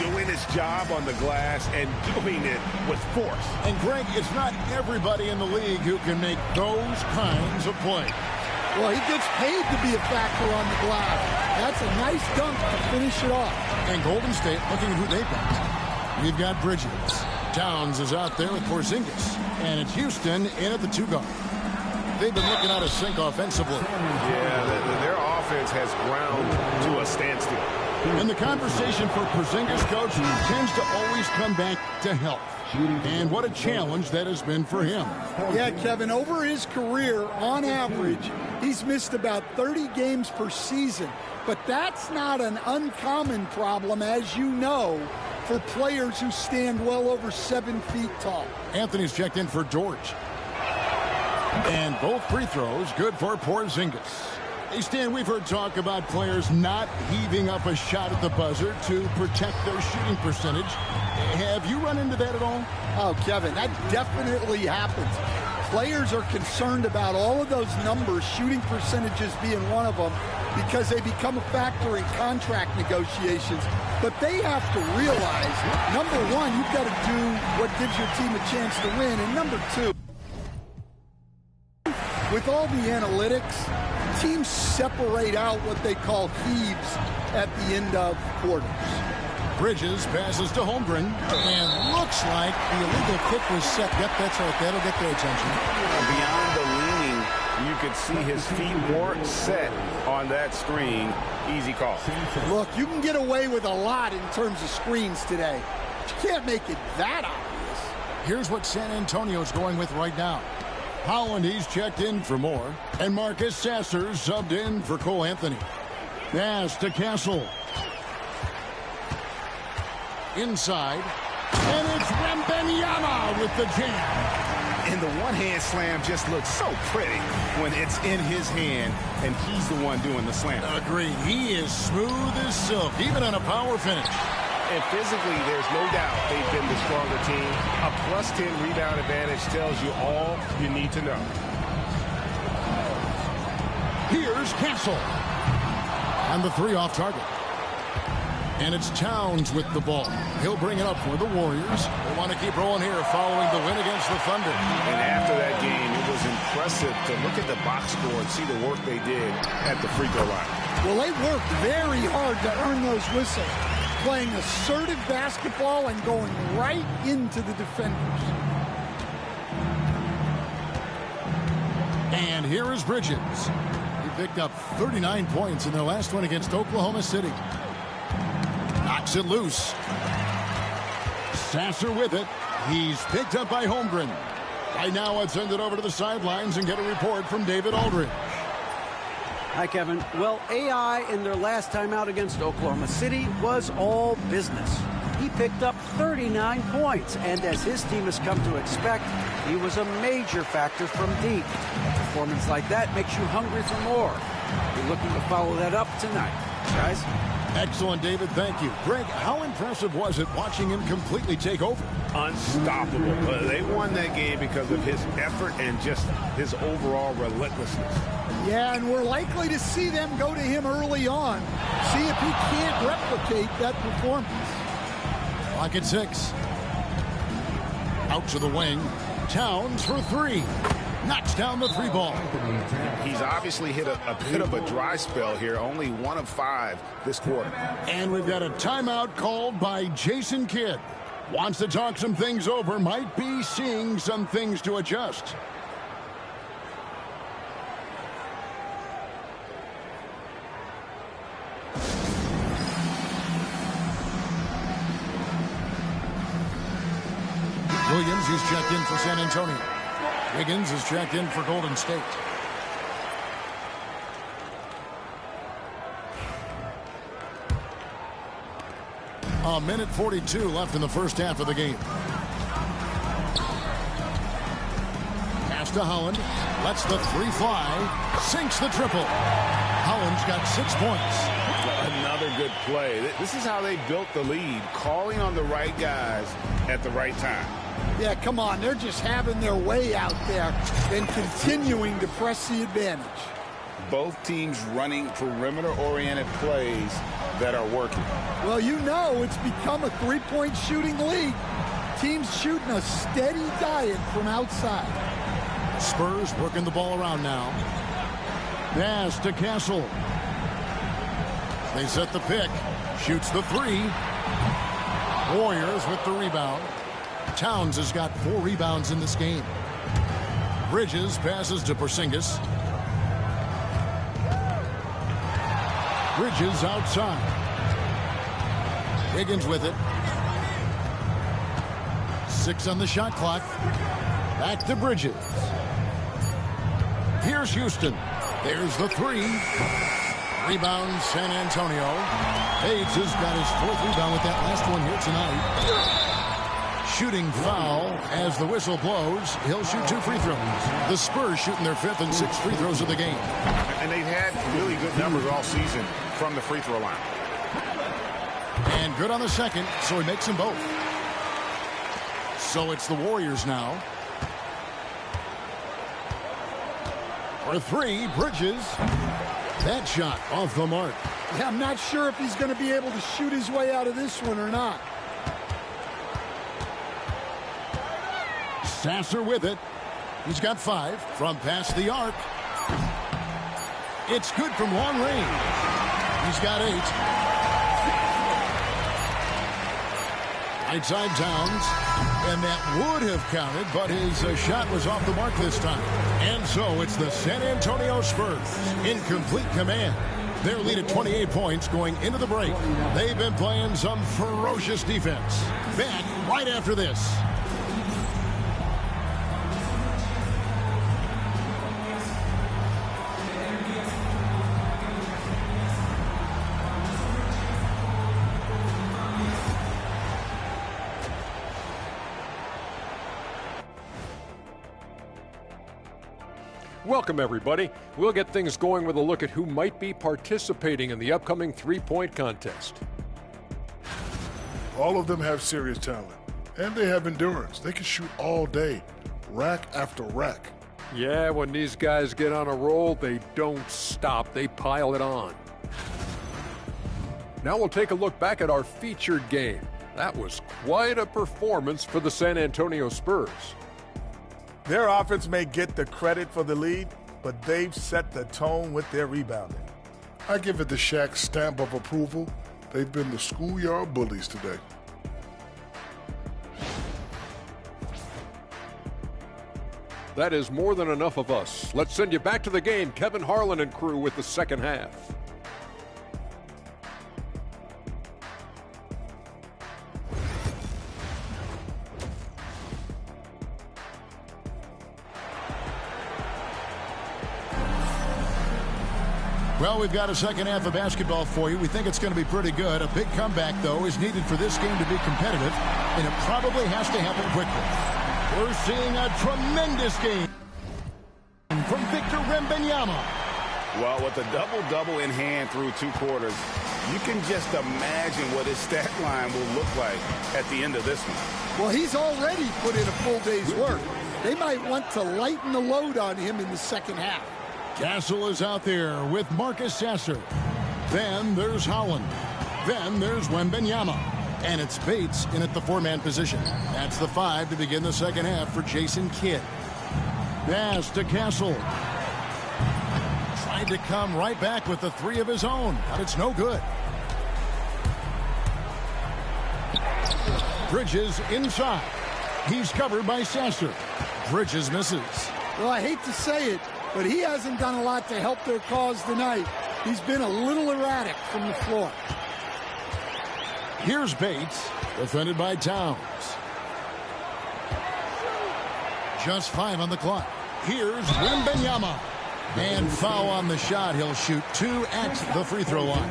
Doing his job on the glass and doing it with force. And Greg, it's not everybody in the league who can make those kinds of plays. Well, he gets paid to be a factor on the glass. That's a nice dunk to finish it off. And Golden State looking at who they've got. We've got Bridges. Towns is out there with Porzingis. And it's Houston in at the 2-guard. They've been looking out of sync offensively. Yeah, their offense has ground to a standstill. And the conversation for Porzingis, coach, tends to always come back to health. And what a challenge that has been for him. Yeah, Kevin, over his career, on average, he's missed about 30 games per season. But that's not an uncommon problem, as you know, for players who stand well over 7 feet tall. Anthony's checked in for George. And both free throws good for Porzingis. Hey, Stan, we've heard talk about players not heaving up a shot at the buzzer to protect their shooting percentage. Have you run into that at all? Oh, Kevin, that definitely happens. Players are concerned about all of those numbers, shooting percentages being one of them, because they become a factor in contract negotiations. But they have to realize, number one, you've got to do what gives your team a chance to win. And number two, with all the analytics, teams separate out what they call heaves at the end of quarters. Bridges passes to Holmgren, and looks like the illegal kick was set. Yep, that's right. That'll get their attention. Beyond the leaning, you could see his feet weren't set on that screen. Easy call. Look, you can get away with a lot in terms of screens today. But you can't make it that obvious. Here's what San Antonio's going with right now. Holland, he's checked in for more. And Marcus Sasser subbed in for Cole Anthony. Pass to Castle. Inside. And it's Wembanyama with the jam. And the one-hand slam just looks so pretty when it's in his hand and he's the one doing the slam. Agreed. He is smooth as silk, even on a power finish. And physically, there's no doubt they've been the stronger team. A +10 rebound advantage tells you all you need to know. Here's Castle. And the three off target. And it's Towns with the ball. He'll bring it up for the Warriors. They want to keep rolling here following the win against the Thunder. And after that game, it was impressive to look at the box score and see the work they did at the free throw line. Well, they worked very hard to earn those whistles, playing assertive basketball and going right into the defenders. And here is Bridges. He picked up 39 points in their last one against Oklahoma City. Knocks it loose. Sasser with it. He's picked up by Holmgren. Right now, let's send it over to the sidelines and get a report from David Aldridge. Hi, Kevin. Well, AI in their last time out against Oklahoma City was all business. He picked up 39 points, and as his team has come to expect, he was a major factor from deep. A performance like that makes you hungry for more. You're looking to follow that up tonight, guys. Excellent, David. Thank you. Greg, how impressive was it watching him completely take over? Unstoppable. They won that game because of his effort and just his overall relentlessness. Yeah, and we're likely to see them go to him early on. See if he can't replicate that performance. Clock at 6. Out to the wing. Towns for 3. Knocks down the 3 ball. He's obviously hit a bit of a dry spell here. Only 1 of 5 this quarter. And we've got a timeout called by Jason Kidd. Wants to talk some things over. Might be seeing some things to adjust. Williams, he's checked in for San Antonio. Wiggins is checked in for Golden State. A minute 42 left in the first half of the game. Pass to Holland. Lets the 3 fly. Sinks the triple. Holland's got 6 points. Another good play. This is how they built the lead, calling on the right guys at the right time. Yeah, come on. They're just having their way out there and continuing to press the advantage. Both teams running perimeter-oriented plays that are working. Well, you know it's become a three-point shooting league. Teams shooting a steady diet from outside. Spurs working the ball around now. Pass to Castle. They set the pick. Shoots the 3. Warriors with the rebound. Towns has got 4 rebounds in this game. Bridges passes to Porzingis. Bridges outside. Wiggins with it. 6 on the shot clock. Back to Bridges. Here's Houston. There's the 3. Rebound, San Antonio. Bates has got his 4th rebound with that last one here tonight. Shooting foul as the whistle blows. He'll shoot 2 free throws. The Spurs shooting their 5th and 6th free throws of the game. And they've had really good numbers all season from the free throw line. And good on the second, so he makes them both. So it's the Warriors now. For 3, Bridges. That shot off the mark. Yeah, I'm not sure if he's going to be able to shoot his way out of this one or not. Sasser with it. He's got 5 from past the arc. It's good from long range. He's got 8. Right side Towns. And that would have counted, but his shot was off the mark this time. And so it's the San Antonio Spurs in complete command. Their lead at 28 points going into the break. They've been playing some ferocious defense. Back right after this. Welcome, everybody. We'll get things going with a look at who might be participating in the upcoming three-point contest. All of them have serious talent, and they have endurance. They can shoot all day, rack after rack. Yeah, when these guys get on a roll, they don't stop. They pile it on. Now we'll take a look back at our featured game. That was quite a performance for the San Antonio Spurs. Their offense may get the credit for the lead, but they've set the tone with their rebounding. I give it the Shaq stamp of approval. They've been the schoolyard bullies today. That is more than enough of us. Let's send you back to the game. Kevin Harlan and crew with the second half. Well, we've got a second half of basketball for you. We think it's going to be pretty good. A big comeback, though, is needed for this game to be competitive, and it probably has to happen quickly. We're seeing a tremendous game from Victor Wembanyama. Well, with a double-double in hand through 2 quarters, you can just imagine what his stat line will look like at the end of this one. Well, he's already put in a full day's work. They might want to lighten the load on him in the second half. Castle is out there with Marcus Sasser. Then there's Holland. Then there's Wembanyama. And it's Bates in at the 4-man position. That's the 5 to begin the second half for Jason Kidd. Pass to Castle. Tried to come right back with the 3 of his own, but it's no good. Bridges inside. He's covered by Sasser. Bridges misses. Well, I hate to say it, but he hasn't done a lot to help their cause tonight. He's been a little erratic from the floor. Here's Bates, defended by Towns. Just 5 on the clock. Here's Wembanyama. And foul on the shot. He'll shoot 2 at the free throw line.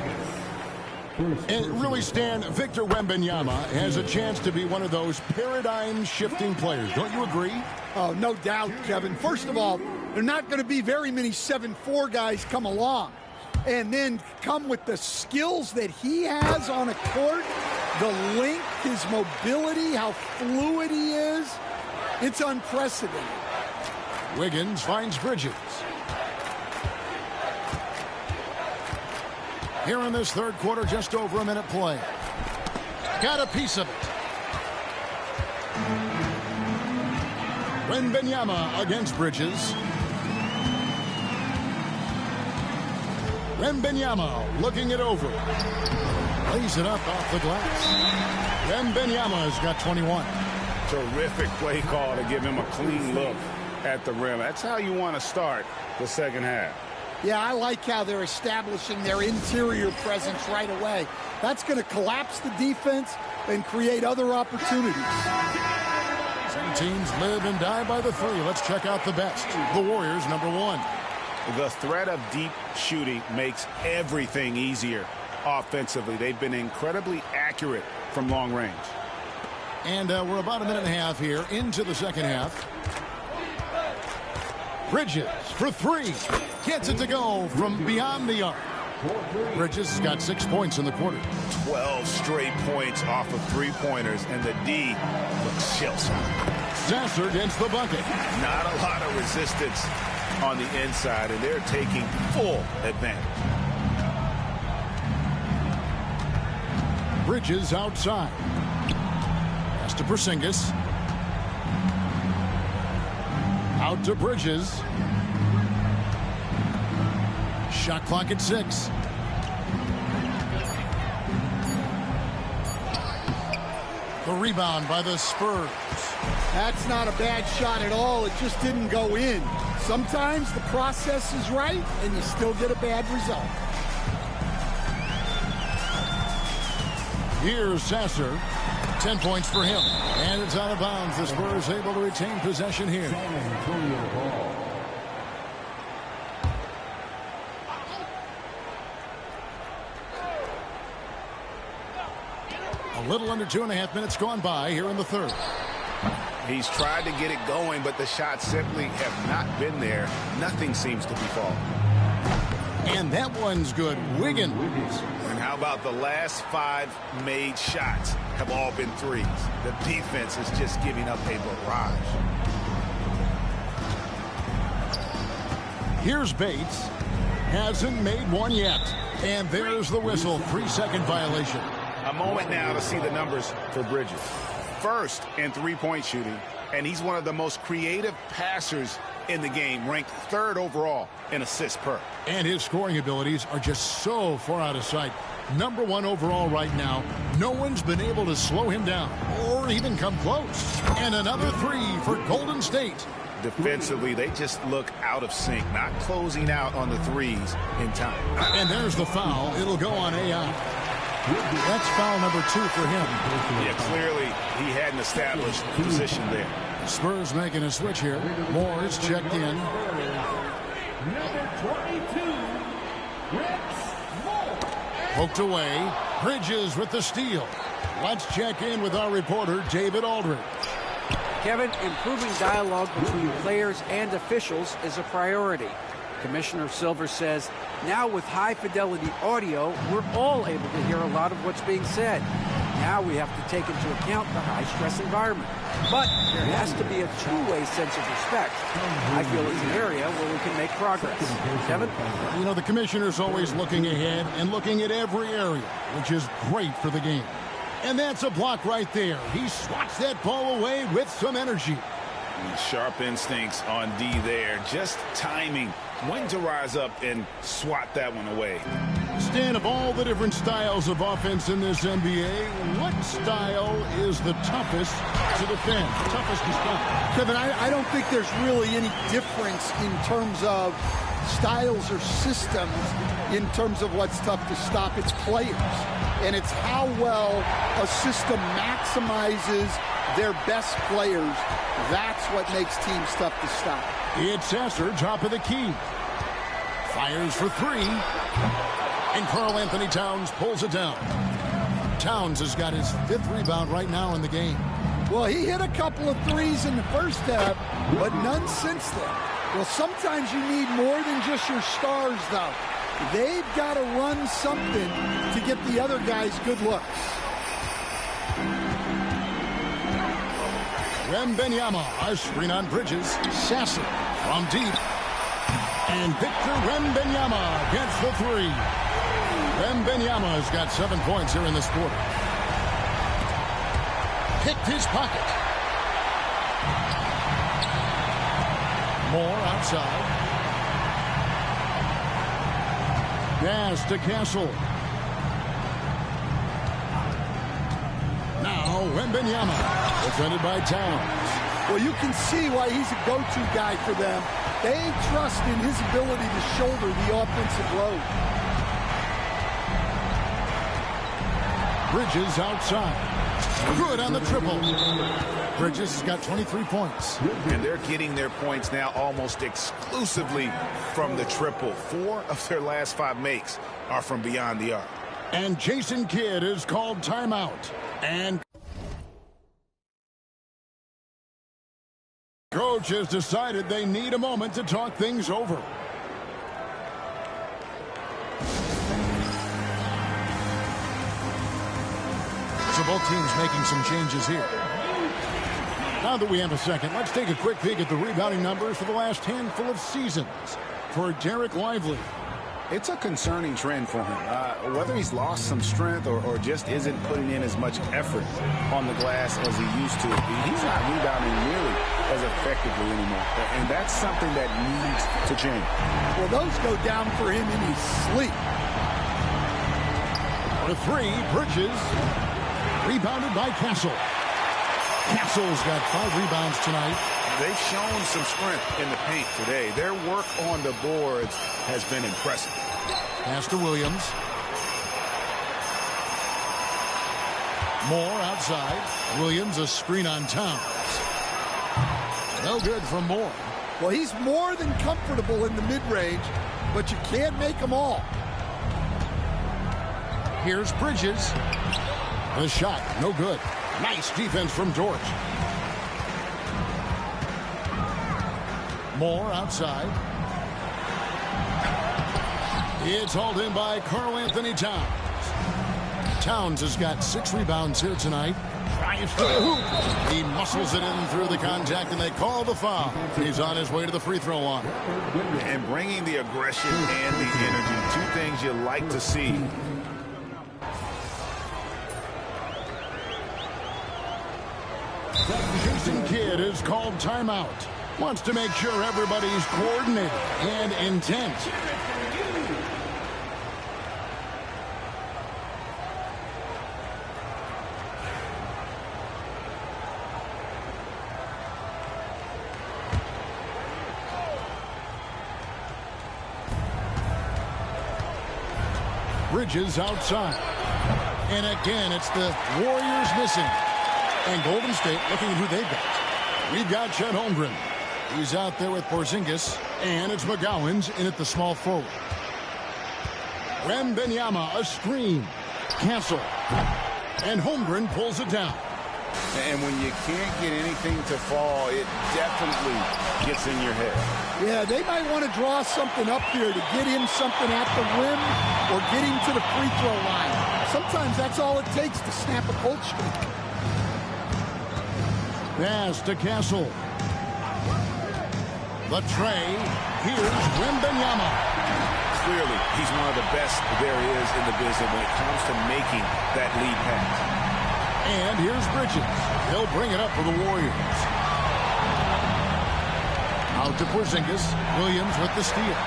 And really, Stan, Victor Wembanyama has a chance to be one of those paradigm-shifting players. Don't you agree? Oh, no doubt, Kevin. First of all, there are not going to be very many 7'4" guys come along and then come with the skills that he has on a court, the length, his mobility, how fluid he is. It's unprecedented. Wiggins finds Bridges. Here in this third quarter, just over a minute play. Got a piece of it. Wembanyama against Bridges. Wembanyama looking it over. Lays it up off the glass. Wembanyama has got 21. Terrific play call to give him a clean look at the rim. That's how you want to start the second half. Yeah, I like how they're establishing their interior presence right away. That's going to collapse the defense and create other opportunities. Some teams live and die by the 3. Let's check out the best. The Warriors, number 1. The threat of deep shooting makes everything easier offensively. They've been incredibly accurate from long range. And we're about a minute and a half here into the second half. Bridges for three. Gets it to go from beyond the arc. Bridges has got 6 points in the quarter. 12 straight points off of three-pointers, and the D looks shell-shocked. Sasser gets the bucket. Not a lot of resistance on the inside, and they're taking full advantage. Bridges outside. Pass to Porzingis. Out to Bridges. Shot clock at 6. The rebound by the Spurs. That's not a bad shot at all. It just didn't go in. Sometimes the process is right, and you still get a bad result. Here's Sasser. 10 points for him. And it's out of bounds. The Spurs able to retain possession here. A little under 2.5 minutes gone by here in the third. He's tried to get it going, but the shots simply have not been there. Nothing seems to be falling. And that one's good. Wiggins. And how about the last 5 made shots have all been threes? The defense is just giving up a barrage. Here's Bates. Hasn't made one yet. And there's the whistle. 3-second violation. A moment now to see the numbers for Bridges. First in three-point shooting, and he's one of the most creative passers in the game, ranked 3rd overall in assists per. And his scoring abilities are just so far out of sight. Number 1 overall right now. No one's been able to slow him down or even come close. And another 3 for Golden State. Defensively, they just look out of sync, not closing out on the threes in time. And there's the foul. It'll go on AI. That's foul number 2 for him. Yeah, clearly he hadn't established position there. Spurs making a switch here. Moore is checked in. Number 22, Poked away. Bridges with the steal. Let's check in with our reporter, David Aldridge. Kevin, improving dialogue between players and officials is a priority. Commissioner Silver says, now with high-fidelity audio, we're all able to hear a lot of what's being said. Now we have to take into account the high-stress environment. But there has to be a two-way sense of respect. I feel it's an area where we can make progress. Kevin? You know, the commissioner's always looking ahead and looking at every area, which is great for the game. And that's a block right there. He swats that ball away with some energy. Sharp instincts on D there. Just timing when to rise up and swat that one away. Stan, of all the different styles of offense in this NBA, what style is the toughest to defend, toughest to stop? Kevin, I don't think there's really any difference in terms of styles or systems in terms of what's tough to stop. It's players. And it's how well a system maximizes their best players. That's what makes teams tough to stop. It's Sasser, top of the key. Fires for 3. And Karl Anthony Towns pulls it down. Towns has got his 5th rebound right now in the game. Well, he hit a couple of threes in the first half, but none since then. Well, sometimes you need more than just your stars, though. They've got to run something to get the other guys good looks. Wembanyama, a screen on Bridges. Sasser from deep. And Victor Wembanyama gets the 3. Wembanyama's got 7 points here in this quarter. Picked his pocket. Moore outside. Pass to Castle. Now Wembanyama, defended by Towns. Well, you can see why he's a go-to guy for them. They trust in his ability to shoulder the offensive load. Bridges outside. Good on the triple. Bridges has got 23 points. And they're getting their points now almost exclusively from the triple. 4 of their last 5 makes are from beyond the arc. And Jason Kidd is called timeout. And coach has decided they need a moment to talk things over. So both teams making some changes here. Now that we have a second, let's take a quick peek at the rebounding numbers for the last handful of seasons for Derek Lively. It's a concerning trend for him. Whether he's lost some strength or just isn't putting in as much effort on the glass as he used to, he's not rebounding nearly as effectively anymore. And that's something that needs to change. Well, those go down for him in his sleep. For 3, Bridges. Rebounded by Castle. Castle's got 5 rebounds tonight. They've shown some strength in the paint today. Their work on the boards has been impressive. Pass to Williams. Moore outside. Williams a screen on Towns. No good from Moore. Well, he's more than comfortable in the mid-range, but you can't make them all. Here's Bridges. The shot, no good. Nice defense from George. Moore outside. It's hauled in by Karl Anthony Towns. Towns has got 6 rebounds here tonight. Drives to the hoop. He muscles it in through the contact, and they call the foul. He's on his way to the free throw line. And bringing the aggression and the energy, 2 things you like to see. Jason Kidd is called timeout. Wants to make sure everybody's coordinated and intent. Bridges outside. And again, it's the Warriors missing. And Golden State looking at who they've got. We've got Chet Holmgren. He's out there with Porzingis. And it's McGowan's in at the small forward. Wembanyama, a screen. Cancel. And Holmgren pulls it down. And when you can't get anything to fall, it definitely gets in your head. Yeah, they might want to draw something up here to get him something at the rim or get him to the free throw line. Sometimes that's all it takes to snap a cold streak. Pass to Castle. The tray. Here's Wembanyama. Clearly, he's one of the best there is in the business when it comes to making that lead pass. And here's Bridges. He'll bring it up for the Warriors. Out to Porzingis. Williams with the steal.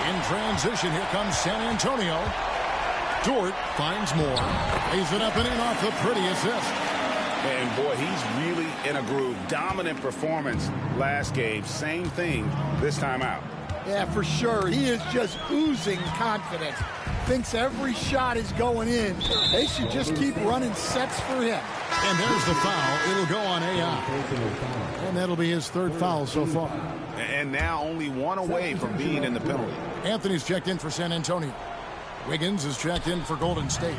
In transition, here comes San Antonio. Dort finds Moore. Lays it up and in off the pretty assist. And boy, he's really in a groove. Dominant performance last game. Same thing this time out. Yeah, for sure. He is just oozing confidence. Thinks every shot is going in. They should just keep running sets for him. And there's the foul. It'll go on AI. And that'll be his 3rd foul so far. And now only 1 away from being in the penalty. Anthony's checked in for San Antonio. Wiggins is checked in for Golden State.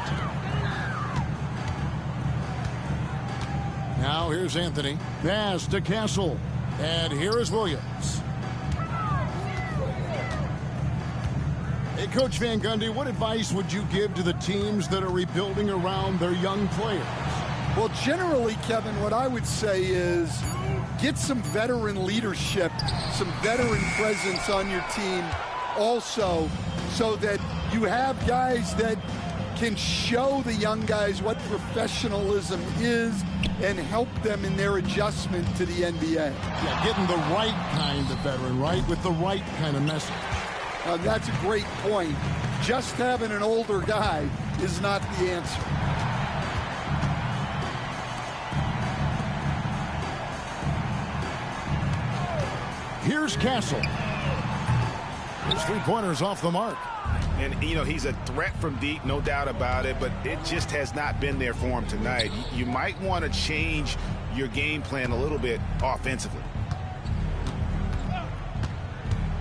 Now here's Anthony. Pass to Castle. And here is Williams. Hey, Coach Van Gundy, what advice would you give to the teams that are rebuilding around their young players? Well, generally, Kevin, what I would say is get some veteran leadership, some veteran presence on your team also, so that you have guys that can show the young guys what professionalism is and help them in their adjustment to the NBA. Yeah, getting the right kind of veteran, right, with the right kind of message. That's a great point. Just having an older guy is not the answer. Here's Castle. His 3-pointers off the mark. And, you know, he's a threat from deep, no doubt about it, but it just has not been there for him tonight. You might want to change your game plan a little bit offensively.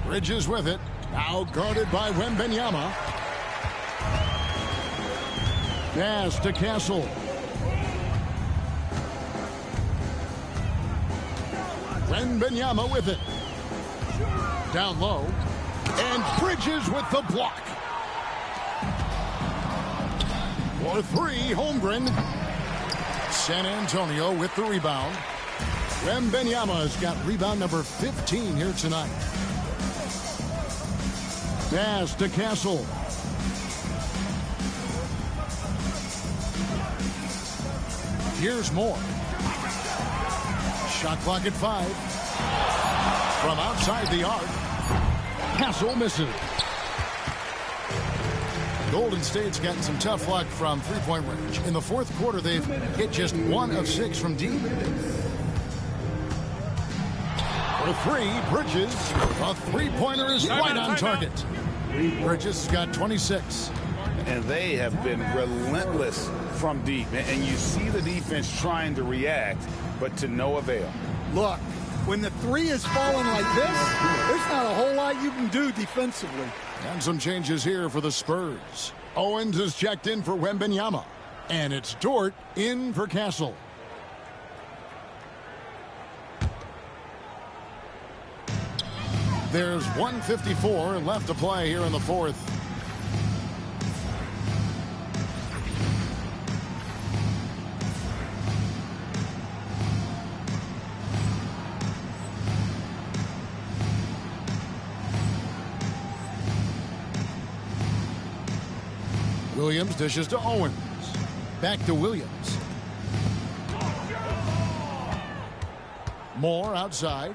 Bridges with it. Now guarded by Wembanyama. Pass to Castle. Wembanyama with it. Down low. And Bridges with the block. For three, Holmgren. San Antonio with the rebound. Wembanyama's got rebound number 15 here tonight. Pass to Castle. Here's more. Shot clock at 5. From outside the arc. Castle misses. Golden State's gotten some tough luck from three-point range. In the fourth quarter, they've hit just 1 of 6 from deep. For three, Bridges. A three-pointer is right on target. Bridges has got 26. And they have been relentless from deep. And you see the defense trying to react, but to no avail. Look, when the three is falling like this, there's not a whole lot you can do defensively. And some changes here for the Spurs. Owens is checked in for Wembanyama. And it's Dort in for Castle. There's 1:54 left to play here in the fourth. Williams dishes to Owens. Back to Williams. Moore outside.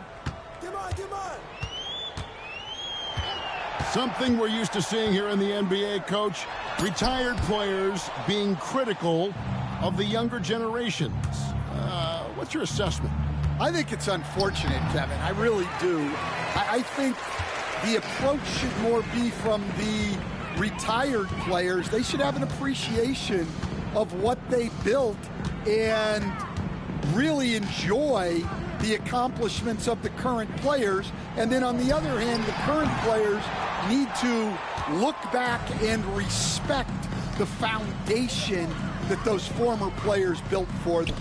Something we're used to seeing here in the NBA, Coach. Retired players being critical of the younger generations. What's your assessment? I think it's unfortunate, Kevin. I really do. I think the approach should more be from the retired players. They should have an appreciation of what they built and really enjoy the accomplishments of the current players. And then on the other hand, the current players need to look back and respect the foundation that those former players built for them.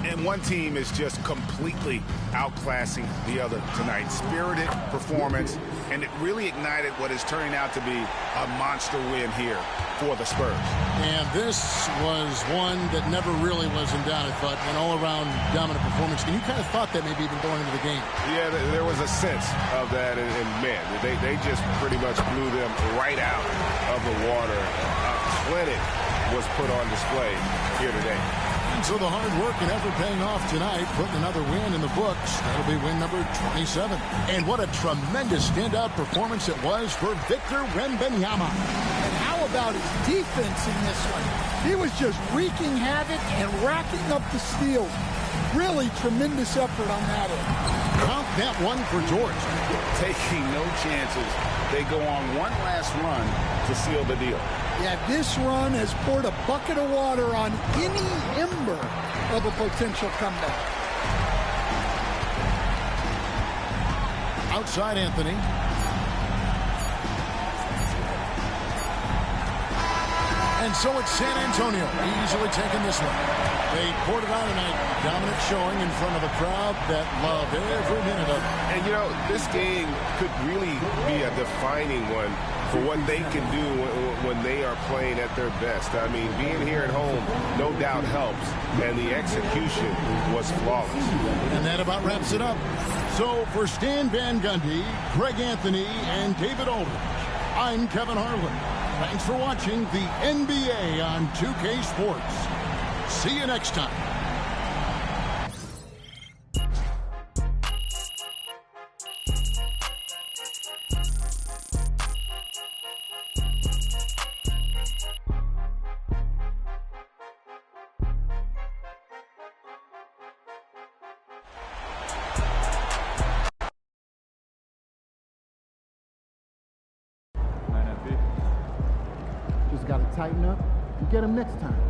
And one team is just completely outclassing the other tonight. Spirited performance, and it really ignited what is turning out to be a monster win here for the Spurs. And this was one that never really was in doubt, I thought. An all-around dominant performance. And you kind of thought that maybe even going into the game. Yeah, there was a sense of that, and man, they just pretty much blew them right out of the water. A clinic was put on display here today. And so the hard work and effort paying off tonight, putting another win in the books. That'll be win number 27. And what a tremendous standout performance it was for Victor Wembanyama. And how about his defense in this one? He was just wreaking havoc and racking up the steals. Really tremendous effort on that end. Count that one for George. Taking no chances. They go on one last run to seal the deal. Yeah, this run has poured a bucket of water on any ember of a potential comeback. Outside Anthony. And so it's San Antonio easily taking this one. They poured it out tonight. Dominant showing in front of a crowd that loved every minute of it. And, you know, this game could really be a defining one for what they can do when they are playing at their best. I mean, being here at home no doubt helps, and the execution was flawless. And that about wraps it up. So for Stan Van Gundy, Greg Anthony, and David Aldridge, I'm Kevin Harlan. Thanks for watching the NBA on 2K Sports. See you next time. tighten up and get them next time.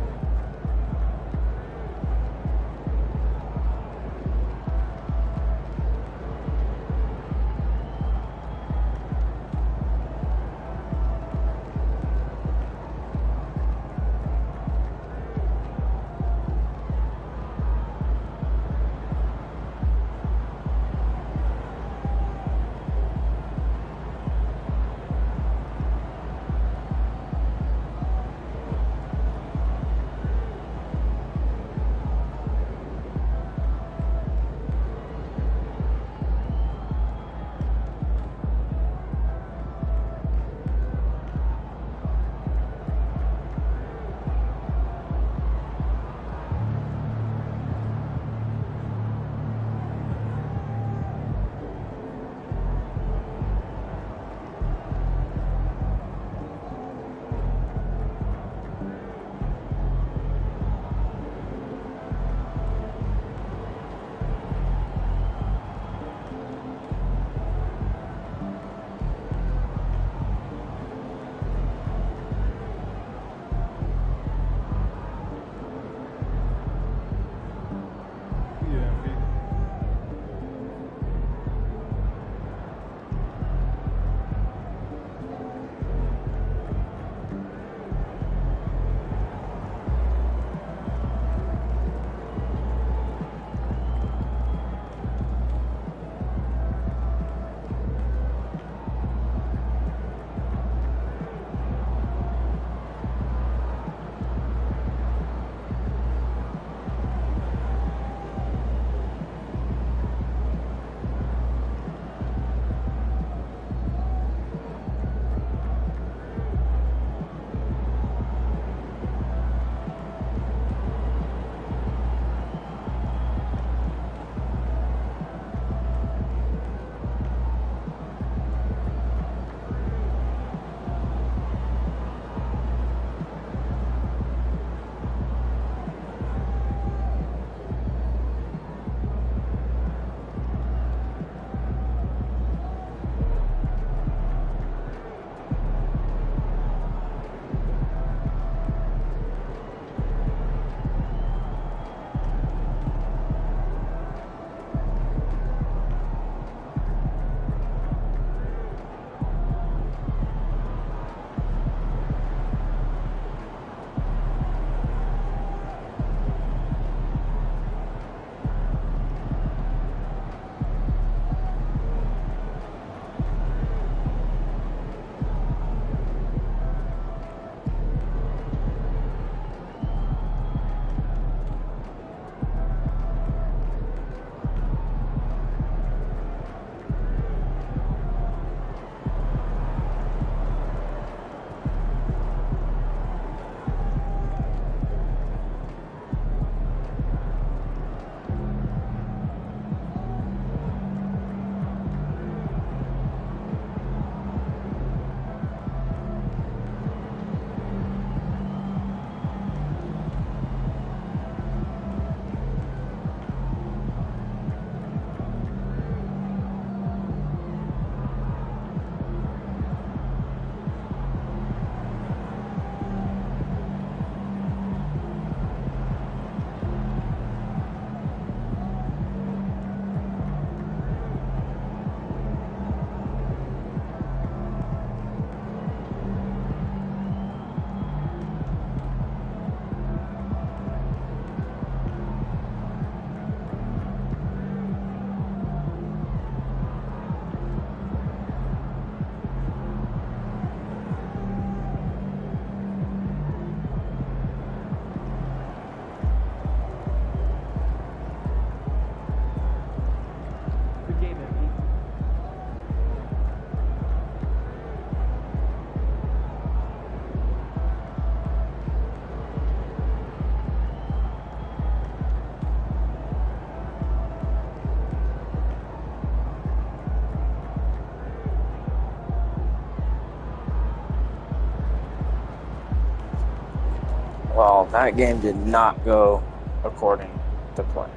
Well, that game did not go according to plan.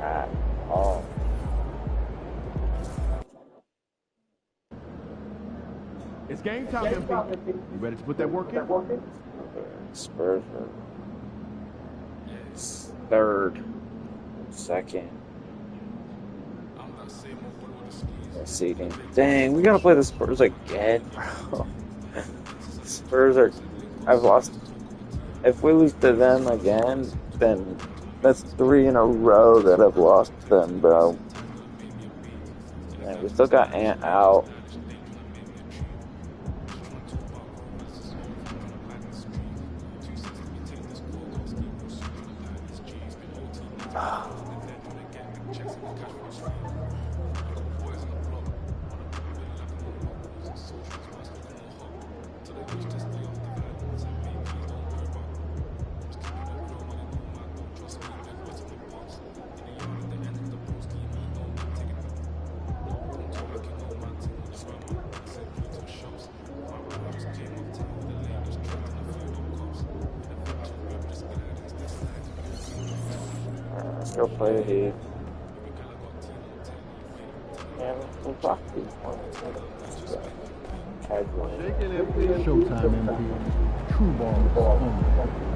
At all. It's game time, MP. You ready to put that work in? Spurs are third, second. Seeding. Dang, we gotta play the Spurs again, bro. Spurs are. I've lost. If we lose to them again, then that's 3 in a row that I've lost them, bro. Man, we still got Ant out. Let's go play the Heat. Yeah, we'll talk to these ones. Showtime, MP. True ball only.